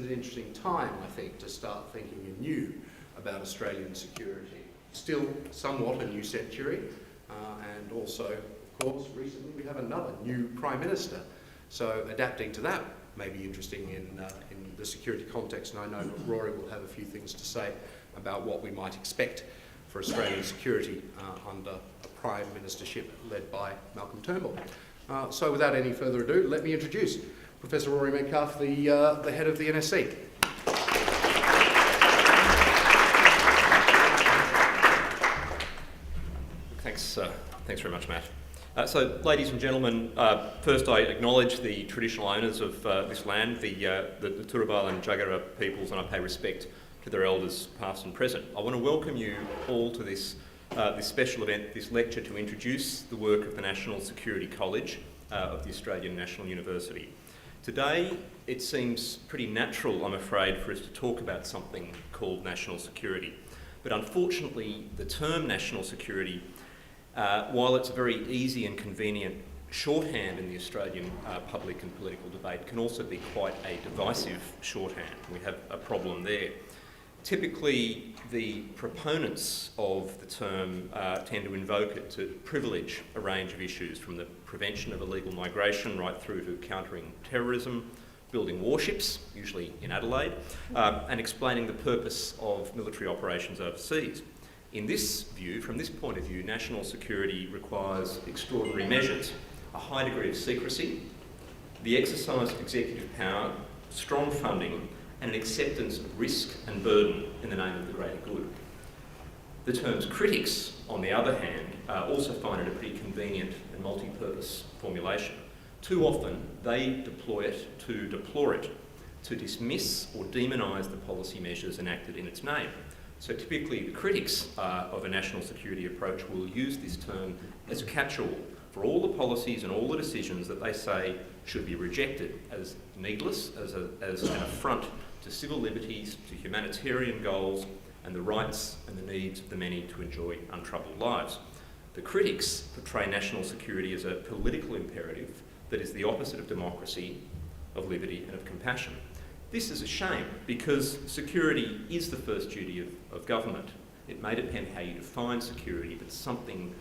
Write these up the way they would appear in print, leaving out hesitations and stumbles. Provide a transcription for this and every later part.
an interesting time, I think, to start thinking anew about Australian security. Still somewhat a new century, and also, of course, recently we have another new Prime Minister. So adapting to that may be interesting in the security context, and I know that Rory will have a few things to say about what we might expect for Australian security under a Prime Ministership led by Malcolm Turnbull. So without any further ado, let me introduce Professor Rory Metcalf, the head of the NSC. Thanks very much, Matt. So, ladies and gentlemen, first I acknowledge the traditional owners of this land, the Turrbal and Jagera peoples, and I pay respect to their elders past and present. I want to welcome you all to this special event, this lecture to introduce the work of the National Security College of the Australian National University. Today it seems pretty natural, I'm afraid, for us to talk about something called national security. But unfortunately, the term national security, while it's a very easy and convenient shorthand in the Australian public and political debate, can also be quite a divisive shorthand. We have a problem there. Typically, the proponents of the term tend to invoke it to privilege a range of issues, from the prevention of illegal migration right through to countering terrorism, building warships, usually in Adelaide, and explaining the purpose of military operations overseas. In this view, from this point of view, national security requires extraordinary measures: a high degree of secrecy, the exercise of executive power, strong funding, and an acceptance of risk and burden in the name of the greater good. The term's critics, on the other hand, also find it a pretty convenient and multi-purpose formulation. Too often, they deploy it to deplore it, to dismiss or demonise the policy measures enacted in its name. So typically, the critics of a national security approach will use this term as a catch-all for all the policies and all the decisions that they say should be rejected as needless, as an affront to civil liberties, to humanitarian goals, and the rights and the needs of the many to enjoy untroubled lives. The critics portray national security as a political imperative that is the opposite of democracy, of liberty, and of compassion. This is a shame, because security is the first duty of government. It may depend how you define security, but something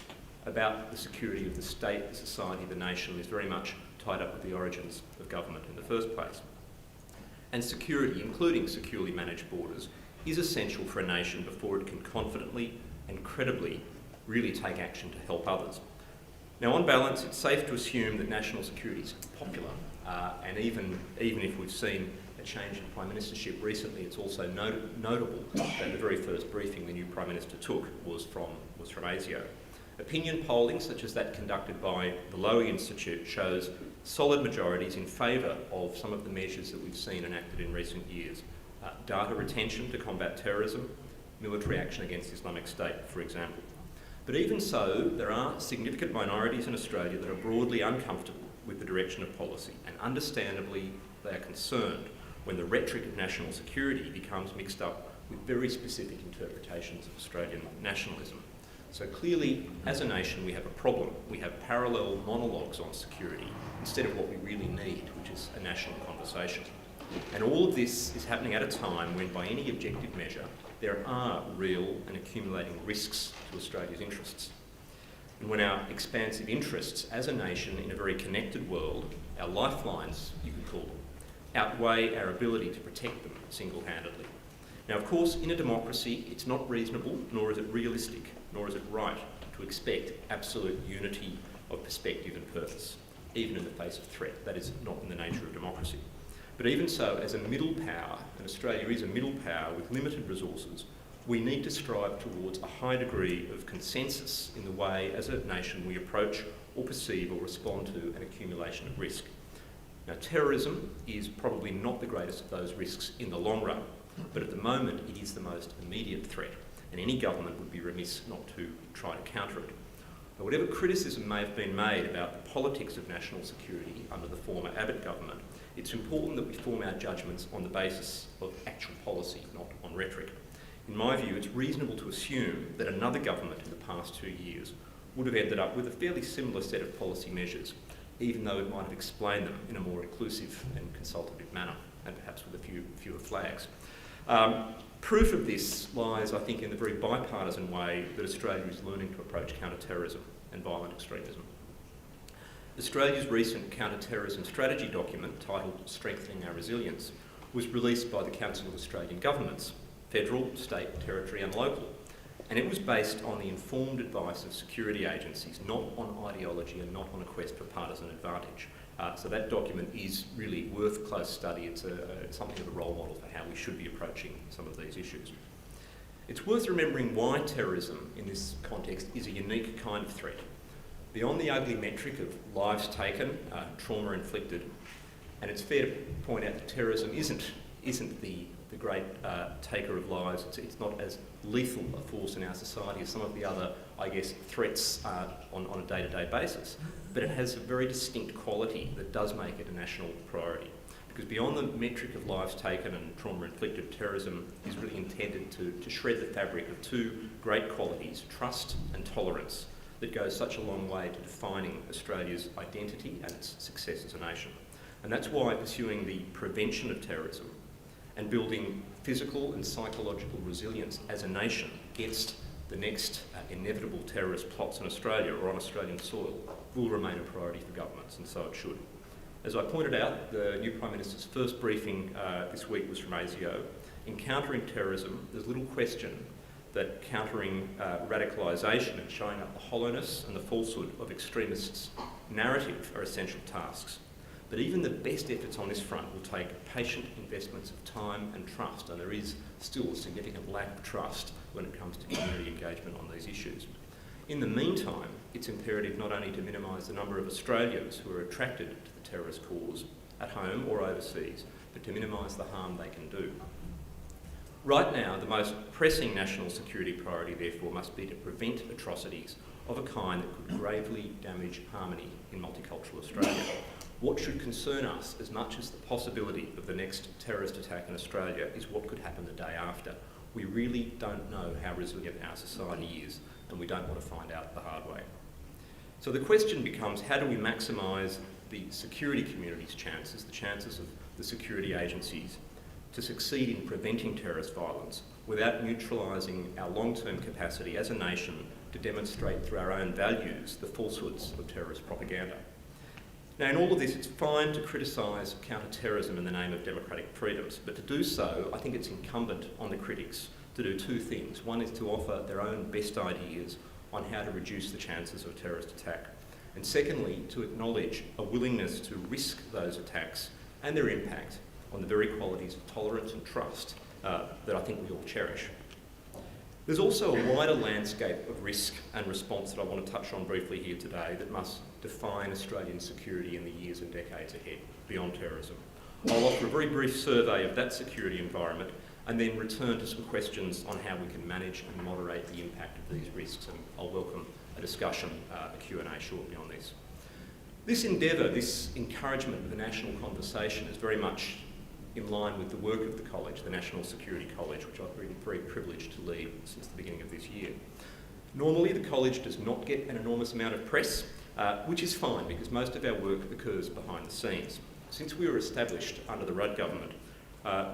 about the security of the state, the society, the nation is very much tied up with the origins of government in the first place. And security, including securely managed borders, is essential for a nation before it can confidently and credibly really take action to help others. Now, on balance, it's safe to assume that national security is popular, and even if we've seen a change in Prime Ministership recently, it's also notable that the very first briefing the new Prime Minister took was from ASIO. Opinion polling, such as that conducted by the Lowy Institute, shows solid majorities in favour of some of the measures that we've seen enacted in recent years. Data retention to combat terrorism, military action against Islamic State, for example. But even so, there are significant minorities in Australia that are broadly uncomfortable with the direction of policy, and understandably they are concerned when the rhetoric of national security becomes mixed up with very specific interpretations of Australian nationalism. So clearly, as a nation, we have a problem. We have parallel monologues on security instead of what we really need, which is a national conversation. And all of this is happening at a time when, by any objective measure, there are real and accumulating risks to Australia's interests. And when our expansive interests as a nation in a very connected world, our lifelines, you could call them, outweigh our ability to protect them single-handedly. Now, of course, in a democracy, it's not reasonable, nor is it realistic, nor is it right to expect absolute unity of perspective and purpose, even in the face of threat. That is not in the nature of democracy. But even so, as a middle power, and Australia is a middle power with limited resources, we need to strive towards a high degree of consensus in the way, as a nation, we approach or perceive or respond to an accumulation of risk. Now, terrorism is probably not the greatest of those risks in the long run, but at the moment it is the most immediate threat, and any government would be remiss not to try to counter it. But whatever criticism may have been made about the politics of national security under the former Abbott government, it's important that we form our judgments on the basis of actual policy, not on rhetoric. In my view, it's reasonable to assume that another government in the past 2 years would have ended up with a fairly similar set of policy measures, even though it might have explained them in a more inclusive and consultative manner, and perhaps with fewer flags. Proof of this lies, I think, in the very bipartisan way that Australia is learning to approach counter-terrorism and violent extremism. Australia's recent counter-terrorism strategy document, titled Strengthening Our Resilience, was released by the Council of Australian Governments, federal, state, territory and local, and it was based on the informed advice of security agencies, not on ideology and not on a quest for partisan advantage. So that document is really worth a close study. It's something of a role model for how we should be approaching some of these issues. It's worth remembering why terrorism in this context is a unique kind of threat. Beyond the ugly metric of lives taken, trauma inflicted, and it's fair to point out that terrorism isn't the great taker of lives. It's not as lethal a force in our society as some of the other, I guess, threats on a day-to-day basis. But it has a very distinct quality that does make it a national priority. Because beyond the metric of lives taken and trauma inflicted, terrorism is really intended to shred the fabric of two great qualities, trust and tolerance, that goes such a long way to defining Australia's identity and its success as a nation. And that's why pursuing the prevention of terrorism and building physical and psychological resilience as a nation against the next inevitable terrorist plots in Australia or on Australian soil will remain a priority for governments, and so it should. As I pointed out, the new Prime Minister's first briefing this week was from ASIO. In countering terrorism, there's little question that countering radicalisation and showing up the hollowness and the falsehood of extremists' narrative are essential tasks. But even the best efforts on this front will take patient investments of time and trust, and there is still a significant lack of trust when it comes to community engagement on these issues. In the meantime, it's imperative not only to minimise the number of Australians who are attracted to the terrorist cause at home or overseas, but to minimise the harm they can do. Right now, the most pressing national security priority, therefore, must be to prevent atrocities of a kind that could gravely damage harmony in multicultural Australia. What should concern us as much as the possibility of the next terrorist attack in Australia is what could happen the day after. We really don't know how resilient our society is, and we don't want to find out the hard way. So the question becomes, how do we maximise the security community's chances, the chances of the security agencies, to succeed in preventing terrorist violence without neutralising our long-term capacity as a nation to demonstrate through our own values the falsehoods of terrorist propaganda? Now, in all of this, it's fine to criticise counter-terrorism in the name of democratic freedoms, but to do so, I think it's incumbent on the critics to do two things. One is to offer their own best ideas on how to reduce the chances of a terrorist attack. And secondly, to acknowledge a willingness to risk those attacks and their impact on the very qualities of tolerance and trust that I think we all cherish. There's also a wider landscape of risk and response that I want to touch on briefly here today that must define Australian security in the years and decades ahead, beyond terrorism. I'll offer a very brief survey of that security environment and then return to some questions on how we can manage and moderate the impact of these risks, and I'll welcome a discussion, a Q&A shortly on this. This endeavour, this encouragement of a national conversation is very much in line with the work of the college, the National Security College, which I've been very privileged to lead since the beginning of this year. Normally, the college does not get an enormous amount of press, which is fine because most of our work occurs behind the scenes. Since we were established under the Rudd government,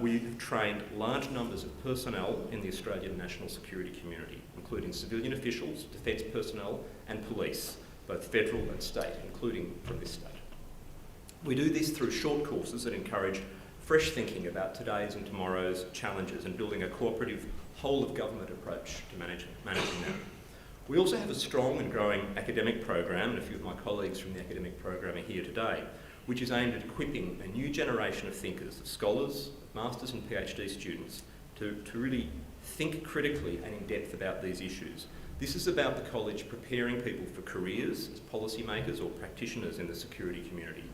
we have trained large numbers of personnel in the Australian national security community, including civilian officials, defence personnel and police, both federal and state, including from this state. We do this through short courses that encourage fresh thinking about today's and tomorrow's challenges and building a cooperative whole-of-government approach to managing them. We also have a strong and growing academic program, and a few of my colleagues from the academic program are here today, which is aimed at equipping a new generation of thinkers, of scholars, masters and PhD students, to really think critically and in depth about these issues. This is about the college preparing people for careers as policymakers or practitioners in the security community,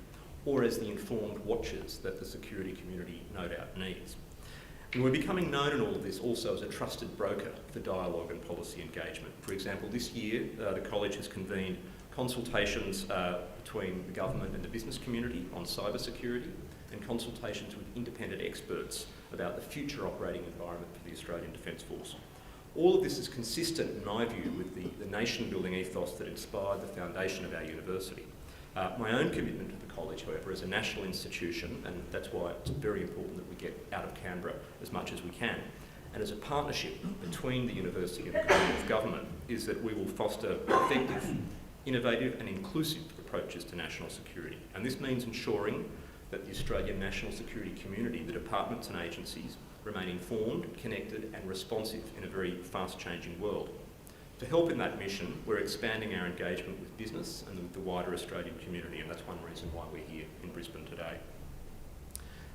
or as the informed watchers that the security community no doubt needs. And we're becoming known in all of this also as a trusted broker for dialogue and policy engagement. For example, this year the college has convened consultations between the government and the business community on cyber security and consultations with independent experts about the future operating environment for the Australian Defence Force. All of this is consistent, in my view, with the nation-building ethos that inspired the foundation of our university. My own commitment to the college, however, as a national institution, and that's why it's very important that we get out of Canberra as much as we can, and as a partnership between the university and the Commonwealth Government, is that we will foster effective, innovative and inclusive approaches to national security. And this means ensuring that the Australian national security community, the departments and agencies, remain informed, connected and responsive in a very fast-changing world. To help in that mission, we're expanding our engagement with business and with the wider Australian community, and that's one reason why we're here in Brisbane today.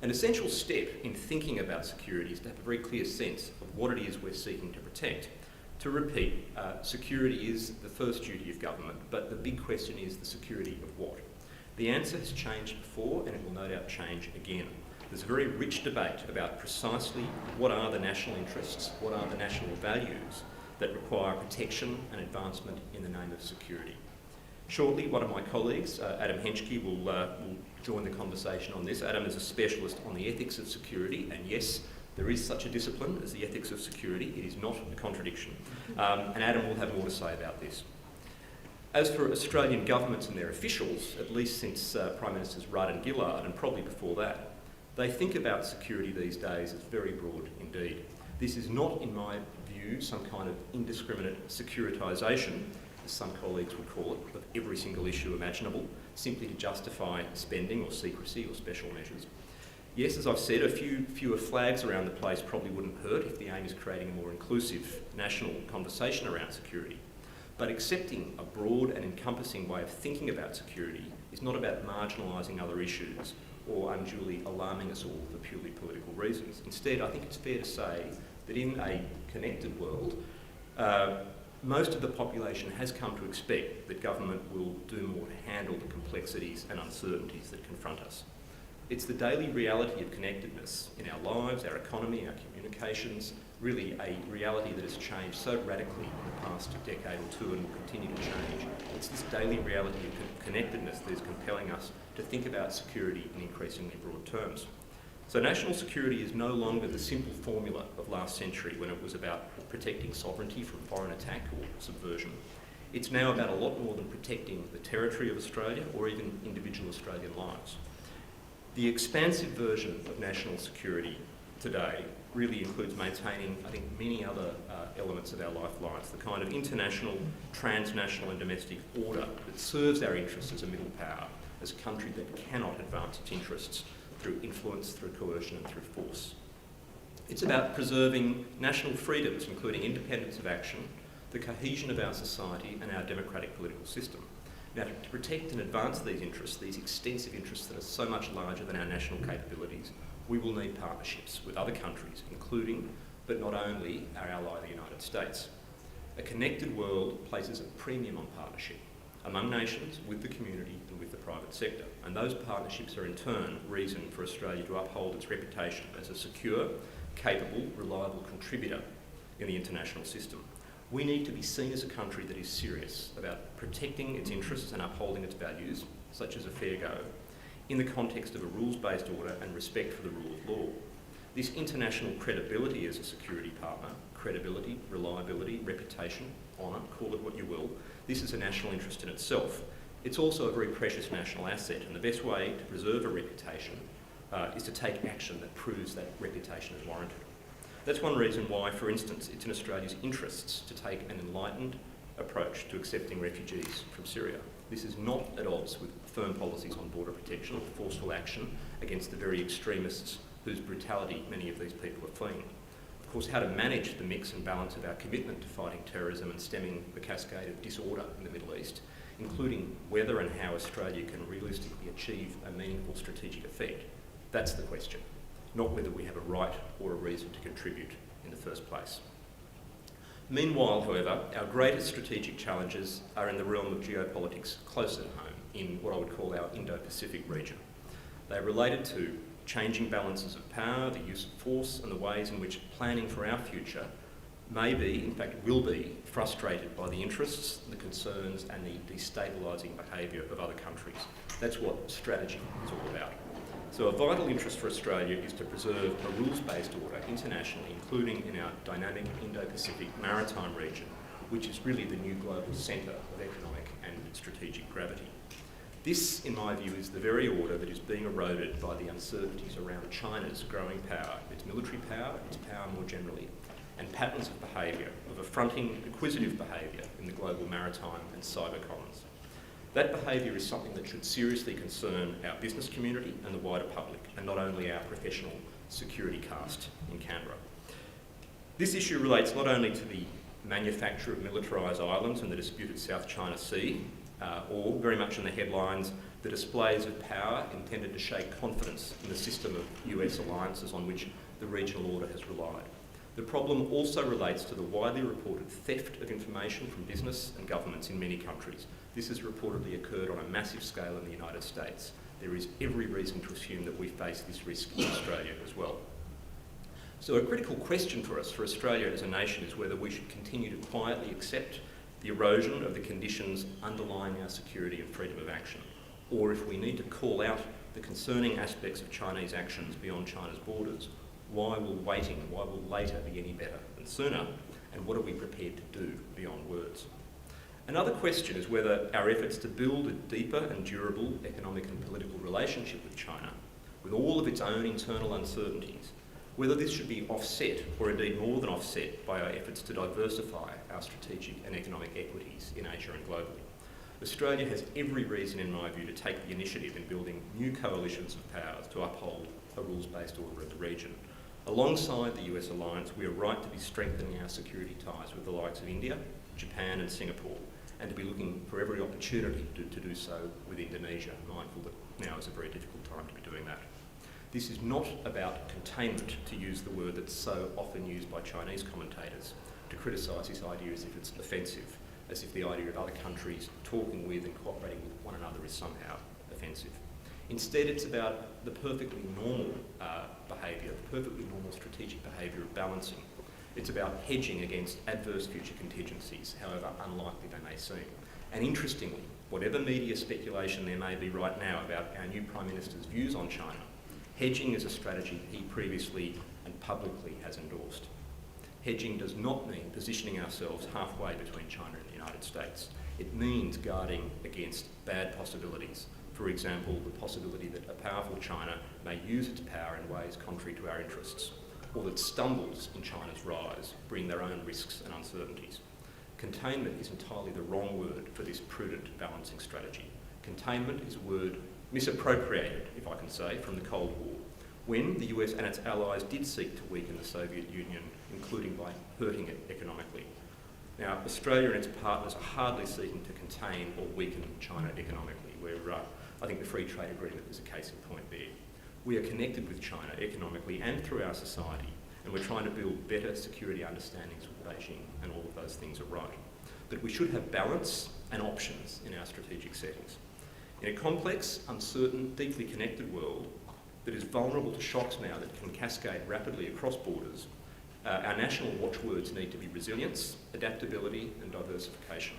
An essential step in thinking about security is to have a very clear sense of what it is we're seeking to protect. To repeat, security is the first duty of government, but the big question is the security of what? The answer has changed before, and it will no doubt change again. There's a very rich debate about precisely what are the national interests, what are the national values that require protection and advancement in the name of security. Shortly, one of my colleagues, Adam Henschke, will join the conversation on this. Adam is a specialist on the ethics of security, and yes, there is such a discipline as the ethics of security. It is not a contradiction. And Adam will have more to say about this. As for Australian governments and their officials, at least since Prime Ministers Rudd and Gillard, and probably before that, they think about security these days as very broad indeed. This is not, in my view, some kind of indiscriminate securitisation, as some colleagues would call it, of every single issue imaginable, simply to justify spending or secrecy or special measures. Yes, as I've said, a few fewer flags around the place probably wouldn't hurt if the aim is creating a more inclusive national conversation around security. But accepting a broad and encompassing way of thinking about security is not about marginalising other issues or unduly alarming us all for purely political reasons. Instead, I think it's fair to say that in a connected world, most of the population has come to expect that government will do more to handle the complexities and uncertainties that confront us. It's the daily reality of connectedness in our lives, our economy, our communications, really a reality that has changed so radically in the past decade or two and will continue to change. It's this daily reality of connectedness that is compelling us to think about security in increasingly broad terms. So national security is no longer the simple formula of last century when it was about protecting sovereignty from foreign attack or subversion. It's now about a lot more than protecting the territory of Australia or even individual Australian lives. The expansive version of national security today really includes maintaining, I think, many other elements of our lifelines, the kind of international, transnational and domestic order that serves our interests as a middle power, as a country that cannot advance its interests through influence, through coercion and through force. It's about preserving national freedoms, including independence of action, the cohesion of our society and our democratic political system. Now, to protect and advance these interests, these extensive interests that are so much larger than our national capabilities, we will need partnerships with other countries, including, but not only, our ally, the United States. A connected world places a premium on partnership among nations, with the community and with the private sector. And those partnerships are in turn reason for Australia to uphold its reputation as a secure, capable, reliable contributor in the international system. We need to be seen as a country that is serious about protecting its interests and upholding its values, such as a fair go, in the context of a rules-based order and respect for the rule of law. This international credibility as a security partner, credibility, reliability, reputation, honour, call it what you will, this is a national interest in itself. It's also a very precious national asset, and the best way to preserve a reputation is to take action that proves that reputation is warranted. That's one reason why, for instance, it's in Australia's interests to take an enlightened approach to accepting refugees from Syria. This is not at odds with firm policies on border protection or forceful action against the very extremists whose brutality many of these people are fleeing. Of course, how to manage the mix and balance of our commitment to fighting terrorism and stemming the cascade of disorder in the Middle East, including whether and how Australia can realistically achieve a meaningful strategic effect, that's the question, not whether we have a right or a reason to contribute in the first place. Meanwhile, however, our greatest strategic challenges are in the realm of geopolitics close at home, in what I would call our Indo-Pacific region. They are related to changing balances of power, the use of force, and the ways in which planning for our future may be, in fact will be, frustrated by the interests, the concerns, and the destabilising behaviour of other countries. That's what strategy is all about. So a vital interest for Australia is to preserve a rules-based order internationally, including in our dynamic Indo-Pacific maritime region, which is really the new global centre of economic and strategic gravity. This, in my view, is the very order that is being eroded by the uncertainties around China's growing power, its military power, its power more generally, and patterns of behaviour, of affronting, acquisitive behaviour in the global maritime and cyber commons. That behaviour is something that should seriously concern our business community and the wider public, and not only our professional security caste in Canberra. This issue relates not only to the manufacture of militarised islands in the disputed South China Sea, or very much in the headlines, the displays of power intended to shake confidence in the system of US alliances on which the regional order has relied. The problem also relates to the widely reported theft of information from business and governments in many countries. This has reportedly occurred on a massive scale in the United States. There is every reason to assume that we face this risk in Australia as well. So a critical question for us, for Australia as a nation, is whether we should continue to quietly accept the erosion of the conditions underlying our security and freedom of action, or if we need to call out the concerning aspects of Chinese actions beyond China's borders. Why will later be any better than sooner? And what are we prepared to do beyond words? Another question is whether our efforts to build a deeper and durable economic and political relationship with China, with all of its own internal uncertainties, whether this should be offset, or indeed more than offset, by our efforts to diversify our strategic and economic equities in Asia and globally. Australia has every reason, in my view, to take the initiative in building new coalitions of powers to uphold a rules-based order of the region. Alongside the US alliance, we are right to be strengthening our security ties with the likes of India, Japan and Singapore, and to be looking for every opportunity to do so with Indonesia, mindful that now is a very difficult time to be doing that. This is not about containment, to use the word that's so often used by Chinese commentators to criticise this idea as if it's offensive, as if the idea of other countries talking with and cooperating with one another is somehow offensive. Instead, it's about the perfectly normal behaviour, the perfectly normal strategic behaviour of balancing. It's about hedging against adverse future contingencies, however unlikely they may seem. And interestingly, whatever media speculation there may be right now about our new Prime Minister's views on China, hedging is a strategy he previously and publicly has endorsed. Hedging does not mean positioning ourselves halfway between China and the United States. It means guarding against bad possibilities. For example, the possibility that a powerful China may use its power in ways contrary to our interests, or that stumbles in China's rise bring their own risks and uncertainties. Containment is entirely the wrong word for this prudent balancing strategy. Containment is a word misappropriated, if I can say, from the Cold War, when the US and its allies did seek to weaken the Soviet Union, including by hurting it economically. Now, Australia and its partners are hardly seeking to contain or weaken China economically, where I think the free trade agreement is a case in point there. We are connected with China economically and through our society, and we're trying to build better security understandings with Beijing, and all of those things are right. But we should have balance and options in our strategic settings. In a complex, uncertain, deeply connected world that is vulnerable to shocks now that can cascade rapidly across borders, our national watchwords need to be resilience, adaptability and diversification.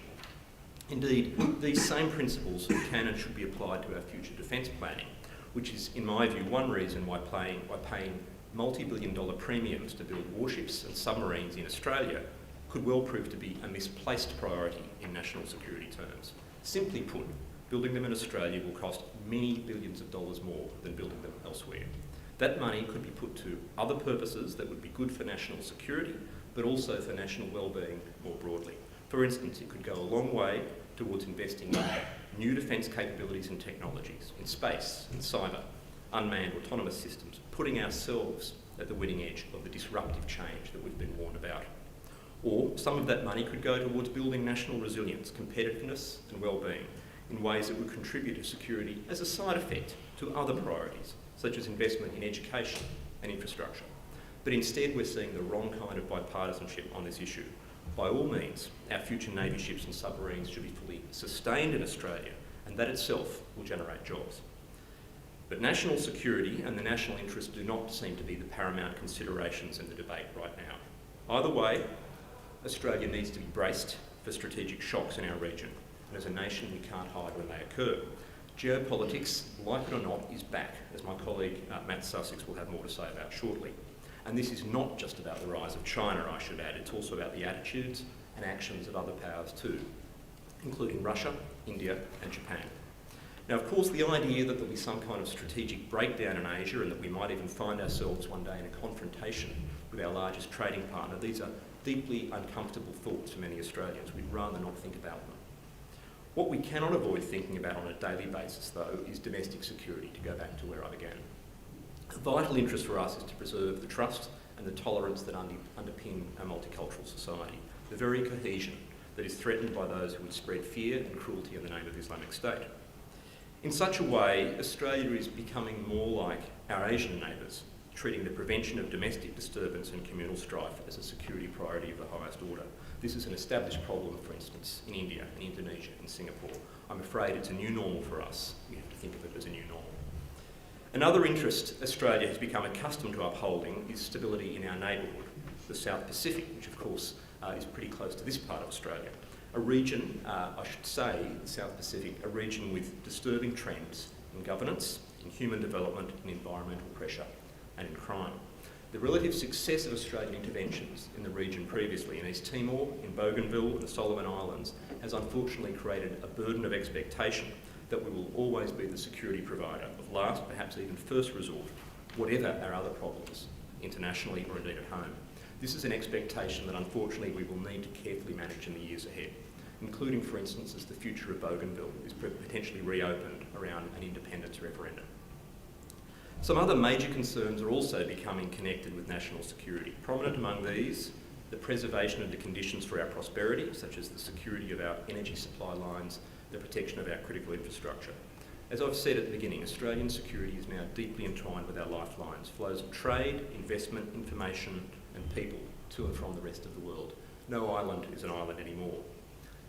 Indeed, these same principles can and should be applied to our future defence planning, which is, in my view, one reason why paying multi-billion-dollar premiums to build warships and submarines in Australia could well prove to be a misplaced priority in national security terms. Simply put, building them in Australia will cost many billions of dollars more than building them elsewhere. That money could be put to other purposes that would be good for national security, but also for national well-being more broadly. For instance, it could go a long way towards investing in new defence capabilities and technologies, in space, in cyber, unmanned autonomous systems, putting ourselves at the winning edge of the disruptive change that we've been warned about. Or some of that money could go towards building national resilience, competitiveness and well-being in ways that would contribute to security as a side effect to other priorities, such as investment in education and infrastructure. But instead we're seeing the wrong kind of bipartisanship on this issue. By all means, our future Navy ships and submarines should be fully sustained in Australia, and that itself will generate jobs. But national security and the national interest do not seem to be the paramount considerations in the debate right now. Either way, Australia needs to be braced for strategic shocks in our region, and as a nation we can't hide when they occur. Geopolitics, like it or not, is back, as my colleague Matt Sussex will have more to say about shortly. And this is not just about the rise of China, I should add, it's also about the attitudes and actions of other powers too, including Russia, India and Japan. Now, of course, the idea that there'll be some kind of strategic breakdown in Asia and that we might even find ourselves one day in a confrontation with our largest trading partner, these are deeply uncomfortable thoughts for many Australians. We'd rather not think about them. What we cannot avoid thinking about on a daily basis, though, is domestic security, to go back to where I began. A vital interest for us is to preserve the trust and the tolerance that underpin our multicultural society, the very cohesion that is threatened by those who would spread fear and cruelty in the name of Islamic State. In such a way, Australia is becoming more like our Asian neighbours, treating the prevention of domestic disturbance and communal strife as a security priority of the highest order. This is an established problem, for instance, in India, in Indonesia, in Singapore. I'm afraid it's a new normal for us. We have to think of it as a new normal. Another interest Australia has become accustomed to upholding is stability in our neighbourhood, the South Pacific, which of course is pretty close to this part of Australia. A region, I should say, the South Pacific, a region with disturbing trends in governance, in human development, in environmental pressure, and in crime. The relative success of Australian interventions in the region previously, in East Timor, in Bougainville, and the Solomon Islands, has unfortunately created a burden of expectation that we will always be the security provider of last, perhaps even first resort, whatever our other problems, internationally or indeed at home. This is an expectation that unfortunately we will need to carefully manage in the years ahead, including, for instance, as the future of Bougainville is potentially reopened around an independence referendum. Some other major concerns are also becoming connected with national security. Prominent among these, the preservation of the conditions for our prosperity, such as the security of our energy supply lines, the protection of our critical infrastructure. As I've said at the beginning, Australian security is now deeply entwined with our lifelines, flows of trade, investment, information and people to and from the rest of the world. No island is an island anymore.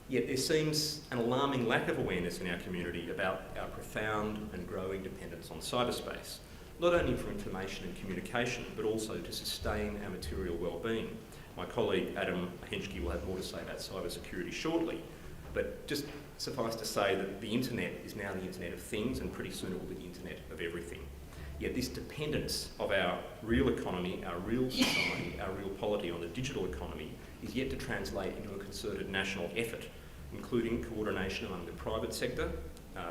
Yet there seems an alarming lack of awareness in our community about our profound and growing dependence on cyberspace, not only for information and communication, but also to sustain our material well-being. My colleague Adam Henschke will have more to say about cybersecurity shortly, but just suffice to say that the internet is now the internet of things, and pretty soon it will be the internet of everything. Yet this dependence of our real economy, our real society, our real polity on the digital economy is yet to translate into a concerted national effort, including coordination among the private sector,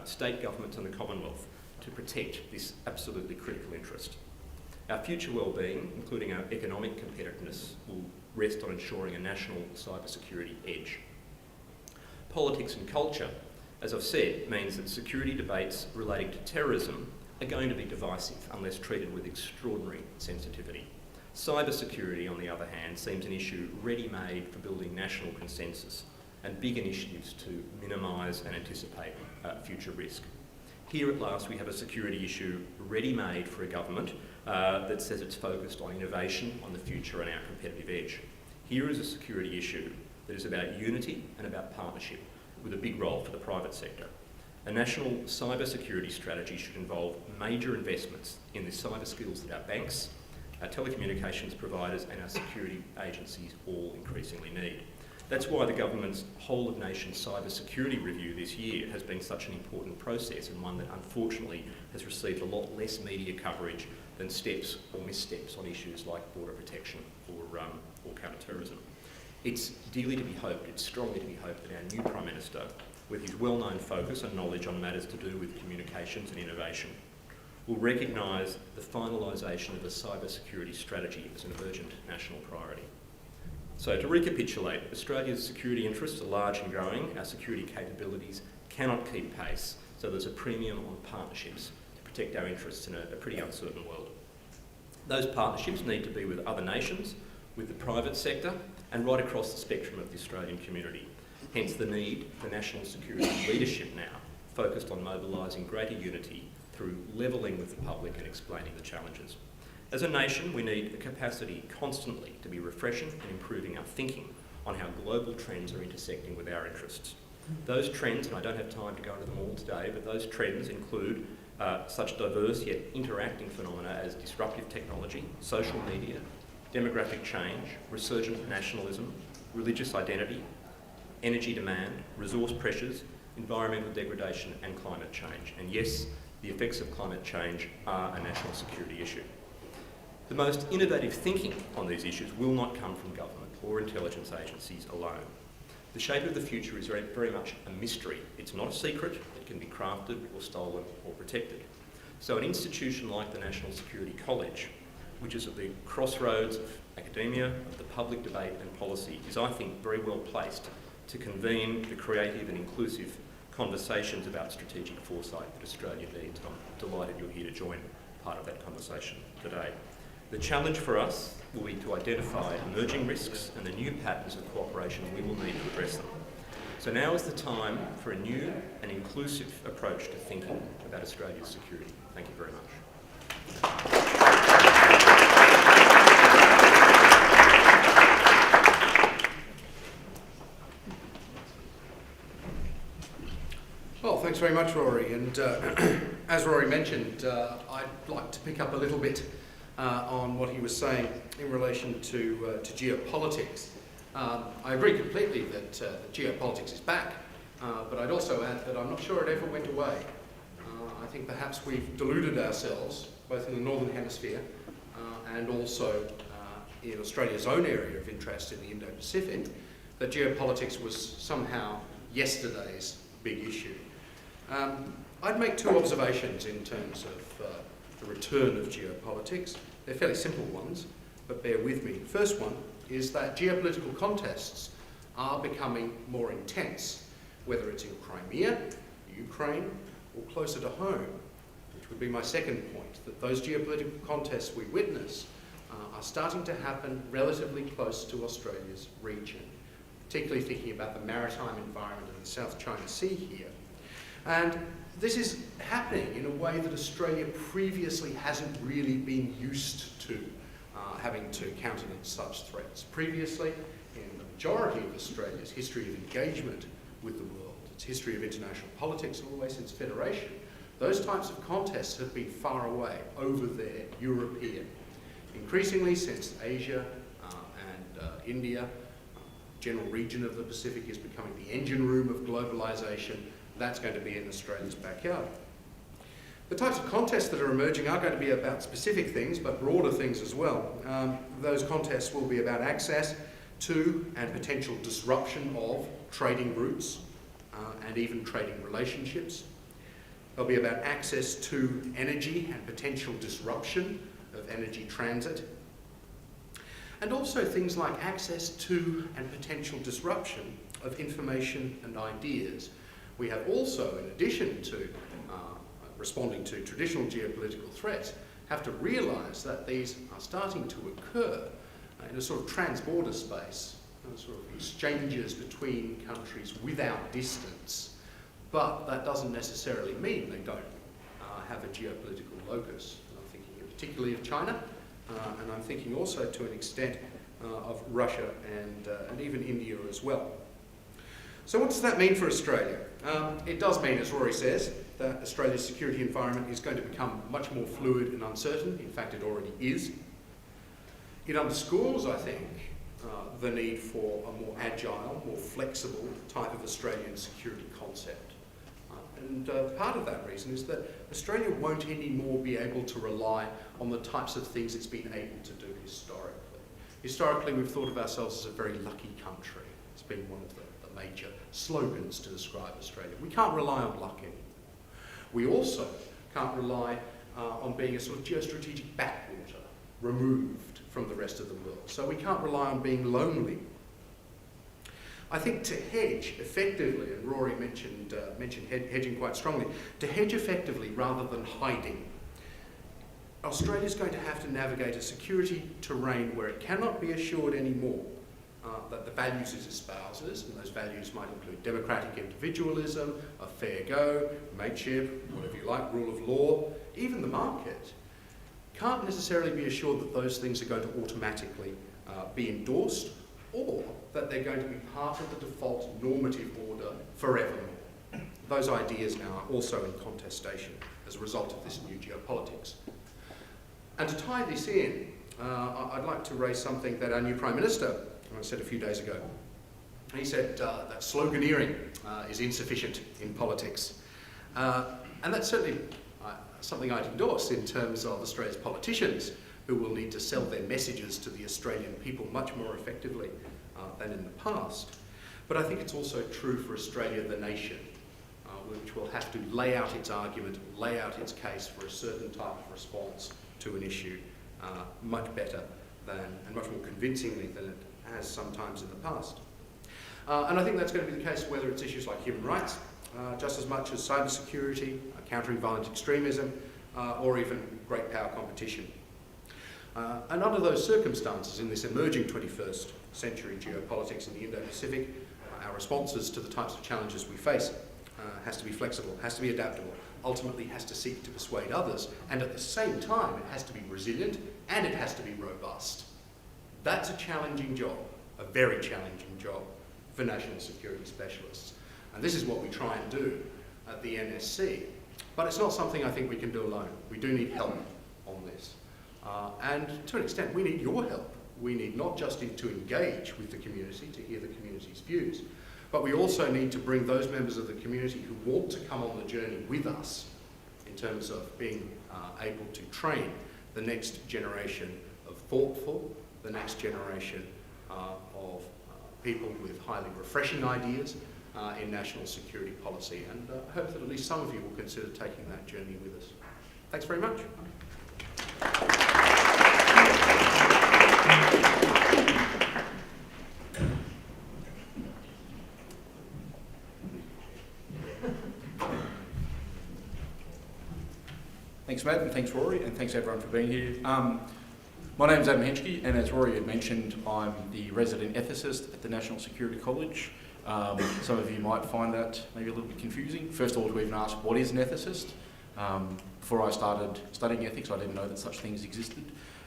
state governments and the Commonwealth to protect this absolutely critical interest. Our future well-being, including our economic competitiveness, will rest on ensuring a national cybersecurity edge. Politics and culture, as I've said, means that security debates relating to terrorism are going to be divisive unless treated with extraordinary sensitivity. Cybersecurity, on the other hand, seems an issue ready-made for building national consensus and big initiatives to minimise and anticipate future risk. Here at last we have a security issue ready-made for a government that says it's focused on innovation, on the future and our competitive edge. Here is a security issue that is about unity and about partnership, with a big role for the private sector. A national cybersecurity strategy should involve major investments in the cyber skills that our banks, our telecommunications providers and our security agencies all increasingly need. That's why the government's whole-of-nation cybersecurity review this year has been such an important process, and one that unfortunately has received a lot less media coverage than steps or missteps on issues like border protection or counter-terrorism. It's dearly to be hoped, it's strongly to be hoped that our new Prime Minister, with his well-known focus and knowledge on matters to do with communications and innovation, will recognise the finalisation of a cybersecurity strategy as an urgent national priority. So to recapitulate, Australia's security interests are large and growing. Our security capabilities cannot keep pace, so there's a premium on partnerships to protect our interests in a pretty uncertain world. Those partnerships need to be with other nations, with the private sector, and right across the spectrum of the Australian community. Hence the need for national security leadership now, focused on mobilising greater unity through levelling with the public and explaining the challenges. As a nation, we need a capacity constantly to be refreshing and improving our thinking on how global trends are intersecting with our interests. Those trends, and I don't have time to go into them all today, but those trends include such diverse yet interacting phenomena as disruptive technology, social media, demographic change, resurgent nationalism, religious identity, energy demand, resource pressures, environmental degradation and climate change. And yes, the effects of climate change are a national security issue. The most innovative thinking on these issues will not come from government or intelligence agencies alone. The shape of the future is very much a mystery. It's not a secret. It can be crafted or stolen or protected. So an institution like the National Security College, which is at the crossroads of academia, of the public debate and policy, is, I think, very well placed to convene the creative and inclusive conversations about strategic foresight that Australia needs. And I'm delighted you're here to join part of that conversation today. The challenge for us will be to identify emerging risks and the new patterns of cooperation we will need to address them. So now is the time for a new and inclusive approach to thinking about Australia's security. Thank you very much. Well, thanks very much, Rory. And as Rory mentioned, I'd like to pick up a little bit on what he was saying in relation to geopolitics. I agree completely that geopolitics is back, but I'd also add that I'm not sure it ever went away. I think perhaps we've deluded ourselves, both in the Northern Hemisphere and also in Australia's own area of interest in the Indo-Pacific, that geopolitics was somehow yesterday's big issue. I'd make two observations in terms of the return of geopolitics. They're fairly simple ones, but bear with me. The first one is that geopolitical contests are becoming more intense, whether it's in Crimea, Ukraine, or closer to home, which would be my second point, that those geopolitical contests we witness are starting to happen relatively close to Australia's region, particularly thinking about the maritime environment in the South China Sea here. And this is happening in a way that Australia previously hasn't really been used to having to countenance such threats. Previously, in the majority of Australia's history of engagement with the world, its history of international politics all the way since Federation, those types of contests have been far away, over there, European. Increasingly, since Asia and India, general region of the Pacific is becoming the engine room of globalisation, that's going to be in Australia's backyard. The types of contests that are emerging are going to be about specific things, but broader things as well. Those contests will be about access to and potential disruption of trading routes and even trading relationships. They'll be about access to energy and potential disruption of energy transit. And also things like access to and potential disruption of information and ideas. We have also, in addition to responding to traditional geopolitical threats, have to realise that these are starting to occur in a sort of trans-border space, sort of exchanges between countries without distance. But that doesn't necessarily mean they don't have a geopolitical locus. And I'm thinking particularly of China, and I'm thinking also to an extent of Russia and even India as well. So what does that mean for Australia? It does mean, as Rory says, that Australia's security environment is going to become much more fluid and uncertain. In fact, it already is. It underscores, I think, the need for a more agile, more flexible type of Australian security concept. And part of that reason is that Australia won't anymore be able to rely on the types of things it's been able to do historically. Historically, we've thought of ourselves as a very lucky country. It's been one of the major slogans to describe Australia. We can't rely on luck anymore. We also can't rely on being a sort of geostrategic backwater, removed from the rest of the world. So we can't rely on being lonely. I think to hedge effectively, and Rory mentioned hedging quite strongly, to hedge effectively rather than hiding, Australia's going to have to navigate a security terrain where it cannot be assured anymore that the values it espouses, and those values might include democratic individualism, a fair go, mateship, whatever you like, rule of law, even the market, can't necessarily be assured that those things are going to automatically be endorsed, or that they're going to be part of the default normative order forevermore. Those ideas now are also in contestation as a result of this new geopolitics. And to tie this in, I'd like to raise something that our new Prime Minister said a few days ago. He said that sloganeering is insufficient in politics. And that's certainly something I'd endorse in terms of Australia's politicians, who will need to sell their messages to the Australian people much more effectively than in the past. But I think it's also true for Australia, the nation, which will have to lay out its argument, lay out its case for a certain type of response to an issue much better than, and much more convincingly than it has sometimes in the past. And I think that's going to be the case whether it's issues like human rights, just as much as cybersecurity, countering violent extremism, or even great power competition. And under those circumstances, in this emerging 21st century geopolitics in the Indo-Pacific, our responses to the types of challenges we face has to be flexible, has to be adaptable, ultimately has to seek to persuade others, and at the same time it has to be resilient and it has to be robust. That's a challenging job, a very challenging job for national security specialists. And this is what we try and do at the NSC. But it's not something I think we can do alone. We do need help on this. And to an extent, we need your help. We need not just to engage with the community, to hear the community's views, but we also need to bring those members of the community who want to come on the journey with us in terms of being able to train the next generation of thoughtful, the next generation of people with highly refreshing ideas in national security policy. And I hope that at least some of you will consider taking that journey with us. Thanks very much. Thanks, Matt, and thanks, Rory, and thanks everyone for being here. My name's Adam Henschke, and as Rory had mentioned, I'm the resident ethicist at the National Security College. Some of you might find that maybe a little bit confusing. First of all, to even ask, what is an ethicist? Before I started studying ethics, I didn't know that such things existed.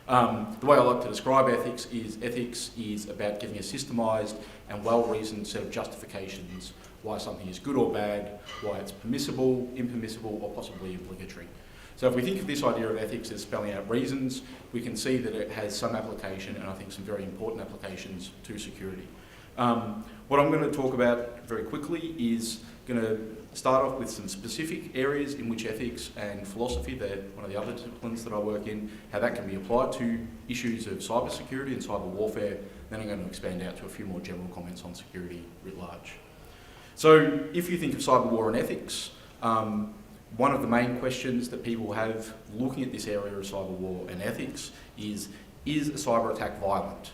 The way I like to describe ethics is about giving a systemised and well-reasoned set of justifications why something is good or bad, why it's permissible, impermissible, or possibly obligatory. So if we think of this idea of ethics as spelling out reasons, we can see that it has some application, and I think some very important applications to security. What I'm going to talk about very quickly is going to start off with some specific areas in which ethics and philosophy, they're one of the other disciplines that I work in, how that can be applied to issues of cybersecurity and cyber warfare. Then I'm going to expand out to a few more general comments on security writ large. So if you think of cyber war and ethics, one of the main questions that people have looking at this area of cyber war and ethics is a cyber attack violent?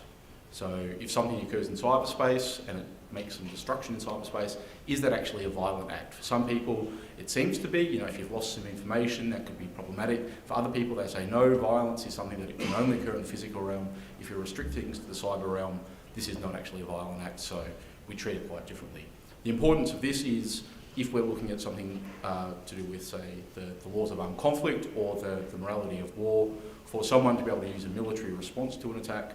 So if something occurs in cyberspace and it makes some destruction in cyberspace, is that actually a violent act? For some people, it seems to be. You know, if you've lost some information, that could be problematic. For other people, they say no, violence is something that can only occur in the physical realm. If you restrict things to the cyber realm, this is not actually a violent act, so we treat it quite differently. The importance of this is, if we're looking at something to do with, say, the laws of armed conflict or the morality of war, for someone to be able to use a military response to an attack,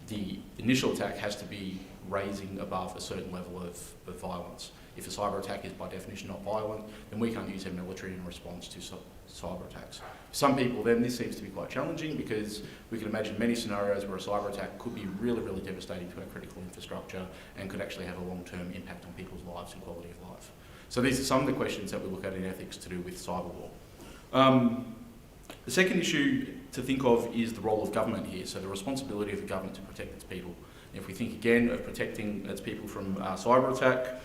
the initial attack has to be raising above a certain level of violence. If a cyber attack is by definition not violent, then we can't use our military in response to cyber attacks. For some people then this seems to be quite challenging, because we can imagine many scenarios where a cyber attack could be really, really devastating to our critical infrastructure and could actually have a long-term impact on people's lives and quality of life. So these are some of the questions that we look at in ethics to do with cyber war. The second issue to think of is the role of government here, so the responsibility of the government to protect its people. If we think again of protecting its people from cyber attack,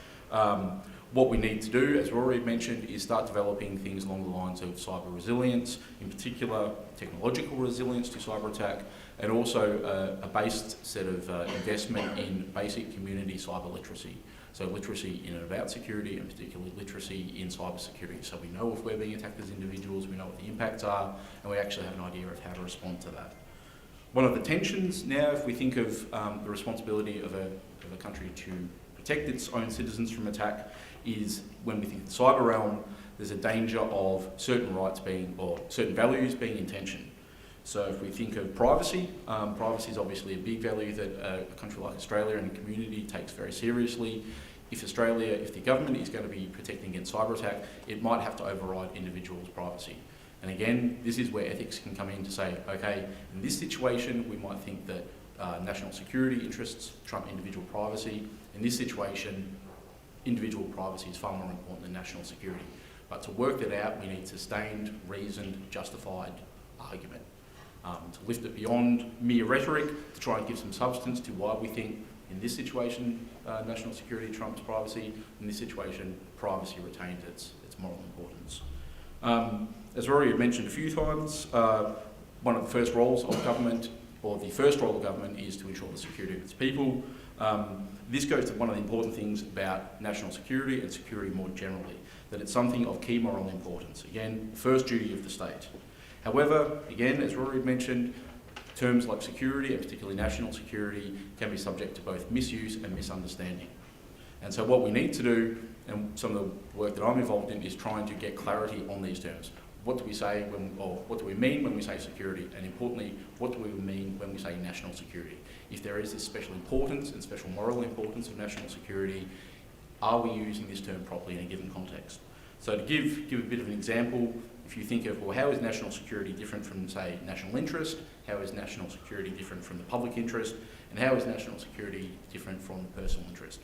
what we need to do, as Rory mentioned, is start developing things along the lines of cyber resilience, in particular technological resilience to cyber attack, and also a based set of investment in basic community cyber literacy. So literacy in and about security, and particularly literacy in cyber security. So we know if we're being attacked as individuals, we know what the impacts are, and we actually have an idea of how to respond to that. One of the tensions now, if we think of the responsibility of a country to protect its own citizens from attack, is when we think of the cyber realm, there's a danger of certain rights being, or certain values being in tension. So if we think of privacy, privacy is obviously a big value that a country like Australia and a community takes very seriously. If the government is going to be protecting against cyber attack, it might have to override individuals' privacy. And again, this is where ethics can come in to say, okay, in this situation, we might think that national security interests trump individual privacy. In this situation, individual privacy is far more important than national security. But to work that out, we need sustained, reasoned, justified argument. To lift it beyond mere rhetoric, to try and give some substance to why we think In this situation, national security trumps privacy. In this situation, privacy retains its moral importance. As Rory had mentioned a few times, one of the first roles of government, or the first role of government, is to ensure the security of its people. This goes to one of the important things about national security and security more generally, that it's something of key moral importance. Again, first duty of the state. However, again, as Rory had mentioned, terms like security, and particularly national security, can be subject to both misuse and misunderstanding. And so what we need to do, and some of the work that I'm involved in, is trying to get clarity on these terms. What do we say or what do we mean when we say security? And importantly, what do we mean when we say national security? If there is this special importance and special moral importance of national security, are we using this term properly in a given context? So to give a bit of an example, if you think of, well, how is national security different from, say, national interest? How is national security different from the public interest? And how is national security different from personal interest?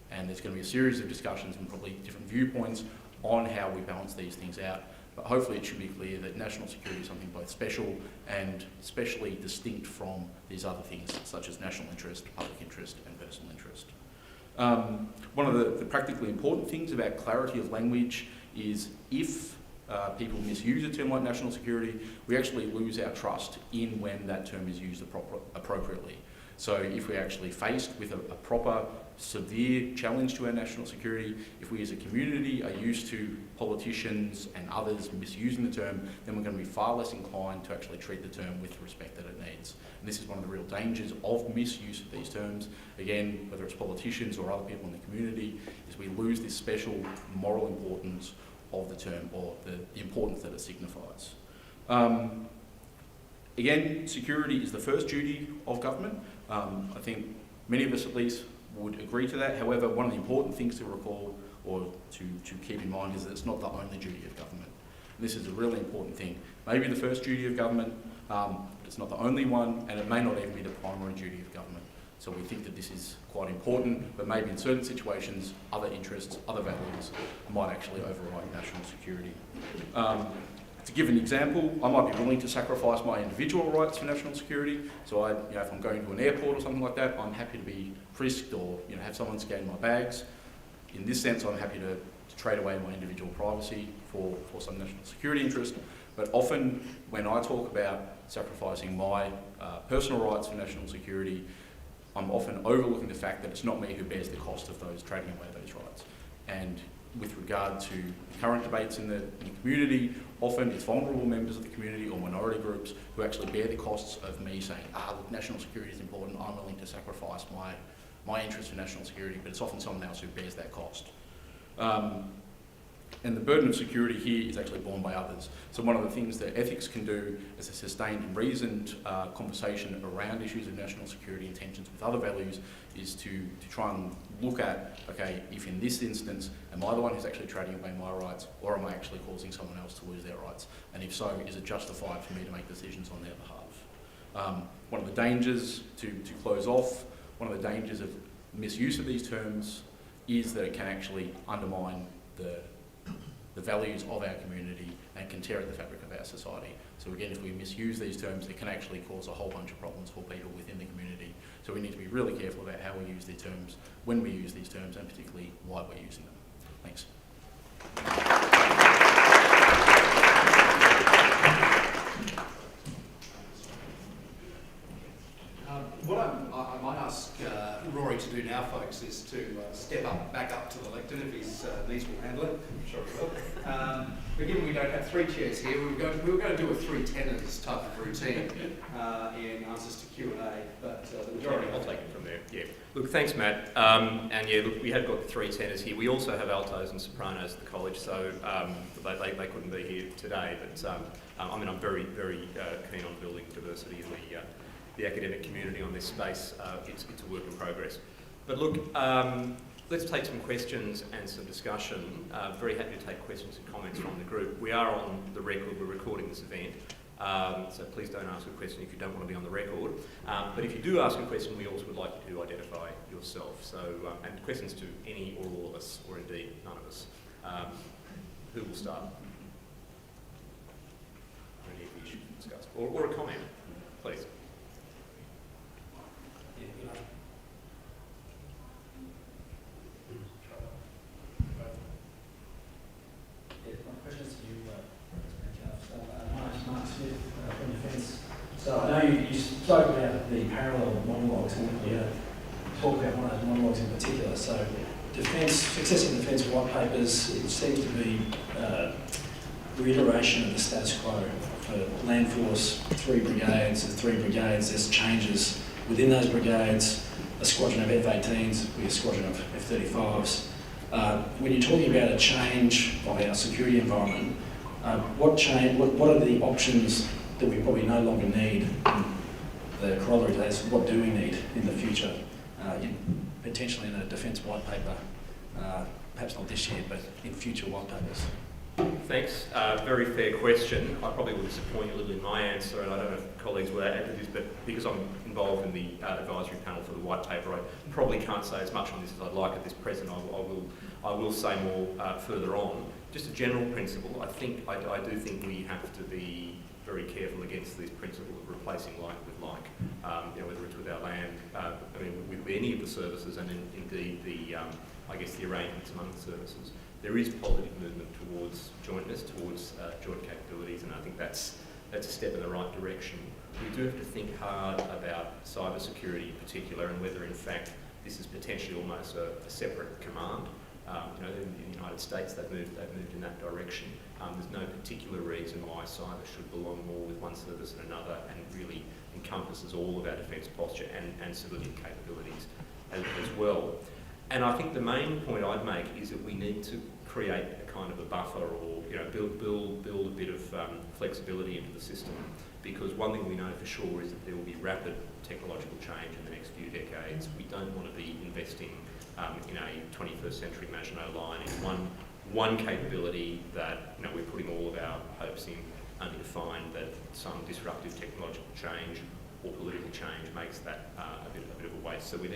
And there's going to be a series of discussions and probably different viewpoints on how we balance these things out. But hopefully it should be clear that national security is something both special and specially distinct from these other things, such as national interest, public interest, and personal interest. One of the practically important things about clarity of language is if people misuse a term like national security, we actually lose our trust in when that term is used appropriately. So if we're actually faced with a proper, severe challenge to our national security, if we as a community are used to politicians and others misusing the term, then we're going to be far less inclined to actually treat the term with the respect that it needs. And this is one of the real dangers of misuse of these terms. Again, whether it's politicians or other people in the community, is we lose this special moral importance of the term, or the importance that it signifies. Again, security is the first duty of government. I think many of us at least would agree to that. However, one of the important things to recall or to keep in mind is that it's not the only duty of government. And this is a really important thing. Maybe the first duty of government, but it's not the only one, and it may not even be the primary duty of government. So we think that this is quite important, but maybe in certain situations, other interests, other values might actually override national security. To give an example, I might be willing to sacrifice my individual rights for national security. So if I'm going to an airport or something like that, I'm happy to be frisked or have someone scan my bags. In this sense, I'm happy to trade away my individual privacy for some national security interest. But often, when I talk about sacrificing my personal rights for national security, I'm often overlooking the fact that it's not me who bears the cost of those trading away those rights. And with regard to current debates in the community, often it's vulnerable members of the community or minority groups who actually bear the costs of me saying, look, national security is important, I'm willing to sacrifice my interest in national security, but it's often someone else who bears that cost. And the burden of security here is actually borne by others. So one of the things that ethics can do is a sustained and reasoned conversation around issues of national security and tensions with other values is to try and look at, okay, if in this instance, am I the one who's actually trading away my rights, or am I actually causing someone else to lose their rights? And if so, is it justified for me to make decisions on their behalf? One of the dangers, to close off, one of the dangers of misuse of these terms is that it can actually undermine the values of our community and can tear at the fabric of our society. So again, if we misuse these terms, it can actually cause a whole bunch of problems for people within the community. So we need to be really careful about how we use these terms, when we use these terms, and particularly why we're using them. Thanks. What I might ask Rory to do now, folks, is to step back up to the lectern if his knees will handle it. I'm sure he will. But given we don't have three chairs here, we were going to do a three tenors type of routine in answers to Q&A, but the majority... I'll take it from there. Yeah. Look, thanks, Matt. And yeah, look, we have got three tenors here. We also have altos and sopranos at the college, so they couldn't be here today. But I'm very, very keen on building diversity in the academic community on this space. It's a work in progress. But look, let's take some questions and some discussion. Very happy to take questions and comments from the group. We are on the record, we're recording this event, so please don't ask a question if you don't want to be on the record. But if you do ask a question, we also would like you to identify yourself. So, and questions to any or all of us, or indeed none of us. Who will start? Any of you should discuss. Or a comment, please. spoke about the parallel monologues, and we're going to talk about one of those monologues in particular. So, successive defence white papers, it seems to be reiteration of the status quo. For Land Force, 3 brigades, there's changes within those brigades, a squadron of F-18s, a squadron of F-35s. When you're talking about a change of our security environment, what are the options that we probably no longer need? The corollary to that is, what do we need in the future, potentially in a defence white paper, perhaps not this year, but in future white papers? Thanks. Very fair question. I probably will disappoint you a little in my answer, and I don't know if colleagues will add to this, but because I'm involved in the advisory panel for the white paper, I probably can't say as much on this as I'd like at this present. I will say more further on. Just a general principle, I do think we have to be very careful against this principle of replacing like with like. Whether it's with our land, with any of the services, and indeed the arrangements among the services. There is positive movement towards jointness, towards joint capabilities, and I think that's a step in the right direction. We do have to think hard about cyber security in particular, and whether in fact this is potentially almost a separate command. In the United States they've moved in that direction. There's no particular reason why cyber should belong more with one service than another, and it really encompasses all of our defence posture and civilian capabilities as well. And I think the main point I'd make is that we need to create a kind of a buffer, or build a bit of flexibility into the system, because one thing we know for sure is that there will be rapid technological change in the next few decades. We don't want to be investing in a 21st century Maginot Line in one capability that we're putting all of our hopes in, only to find that some disruptive technological change or political change makes that a bit of a waste. So we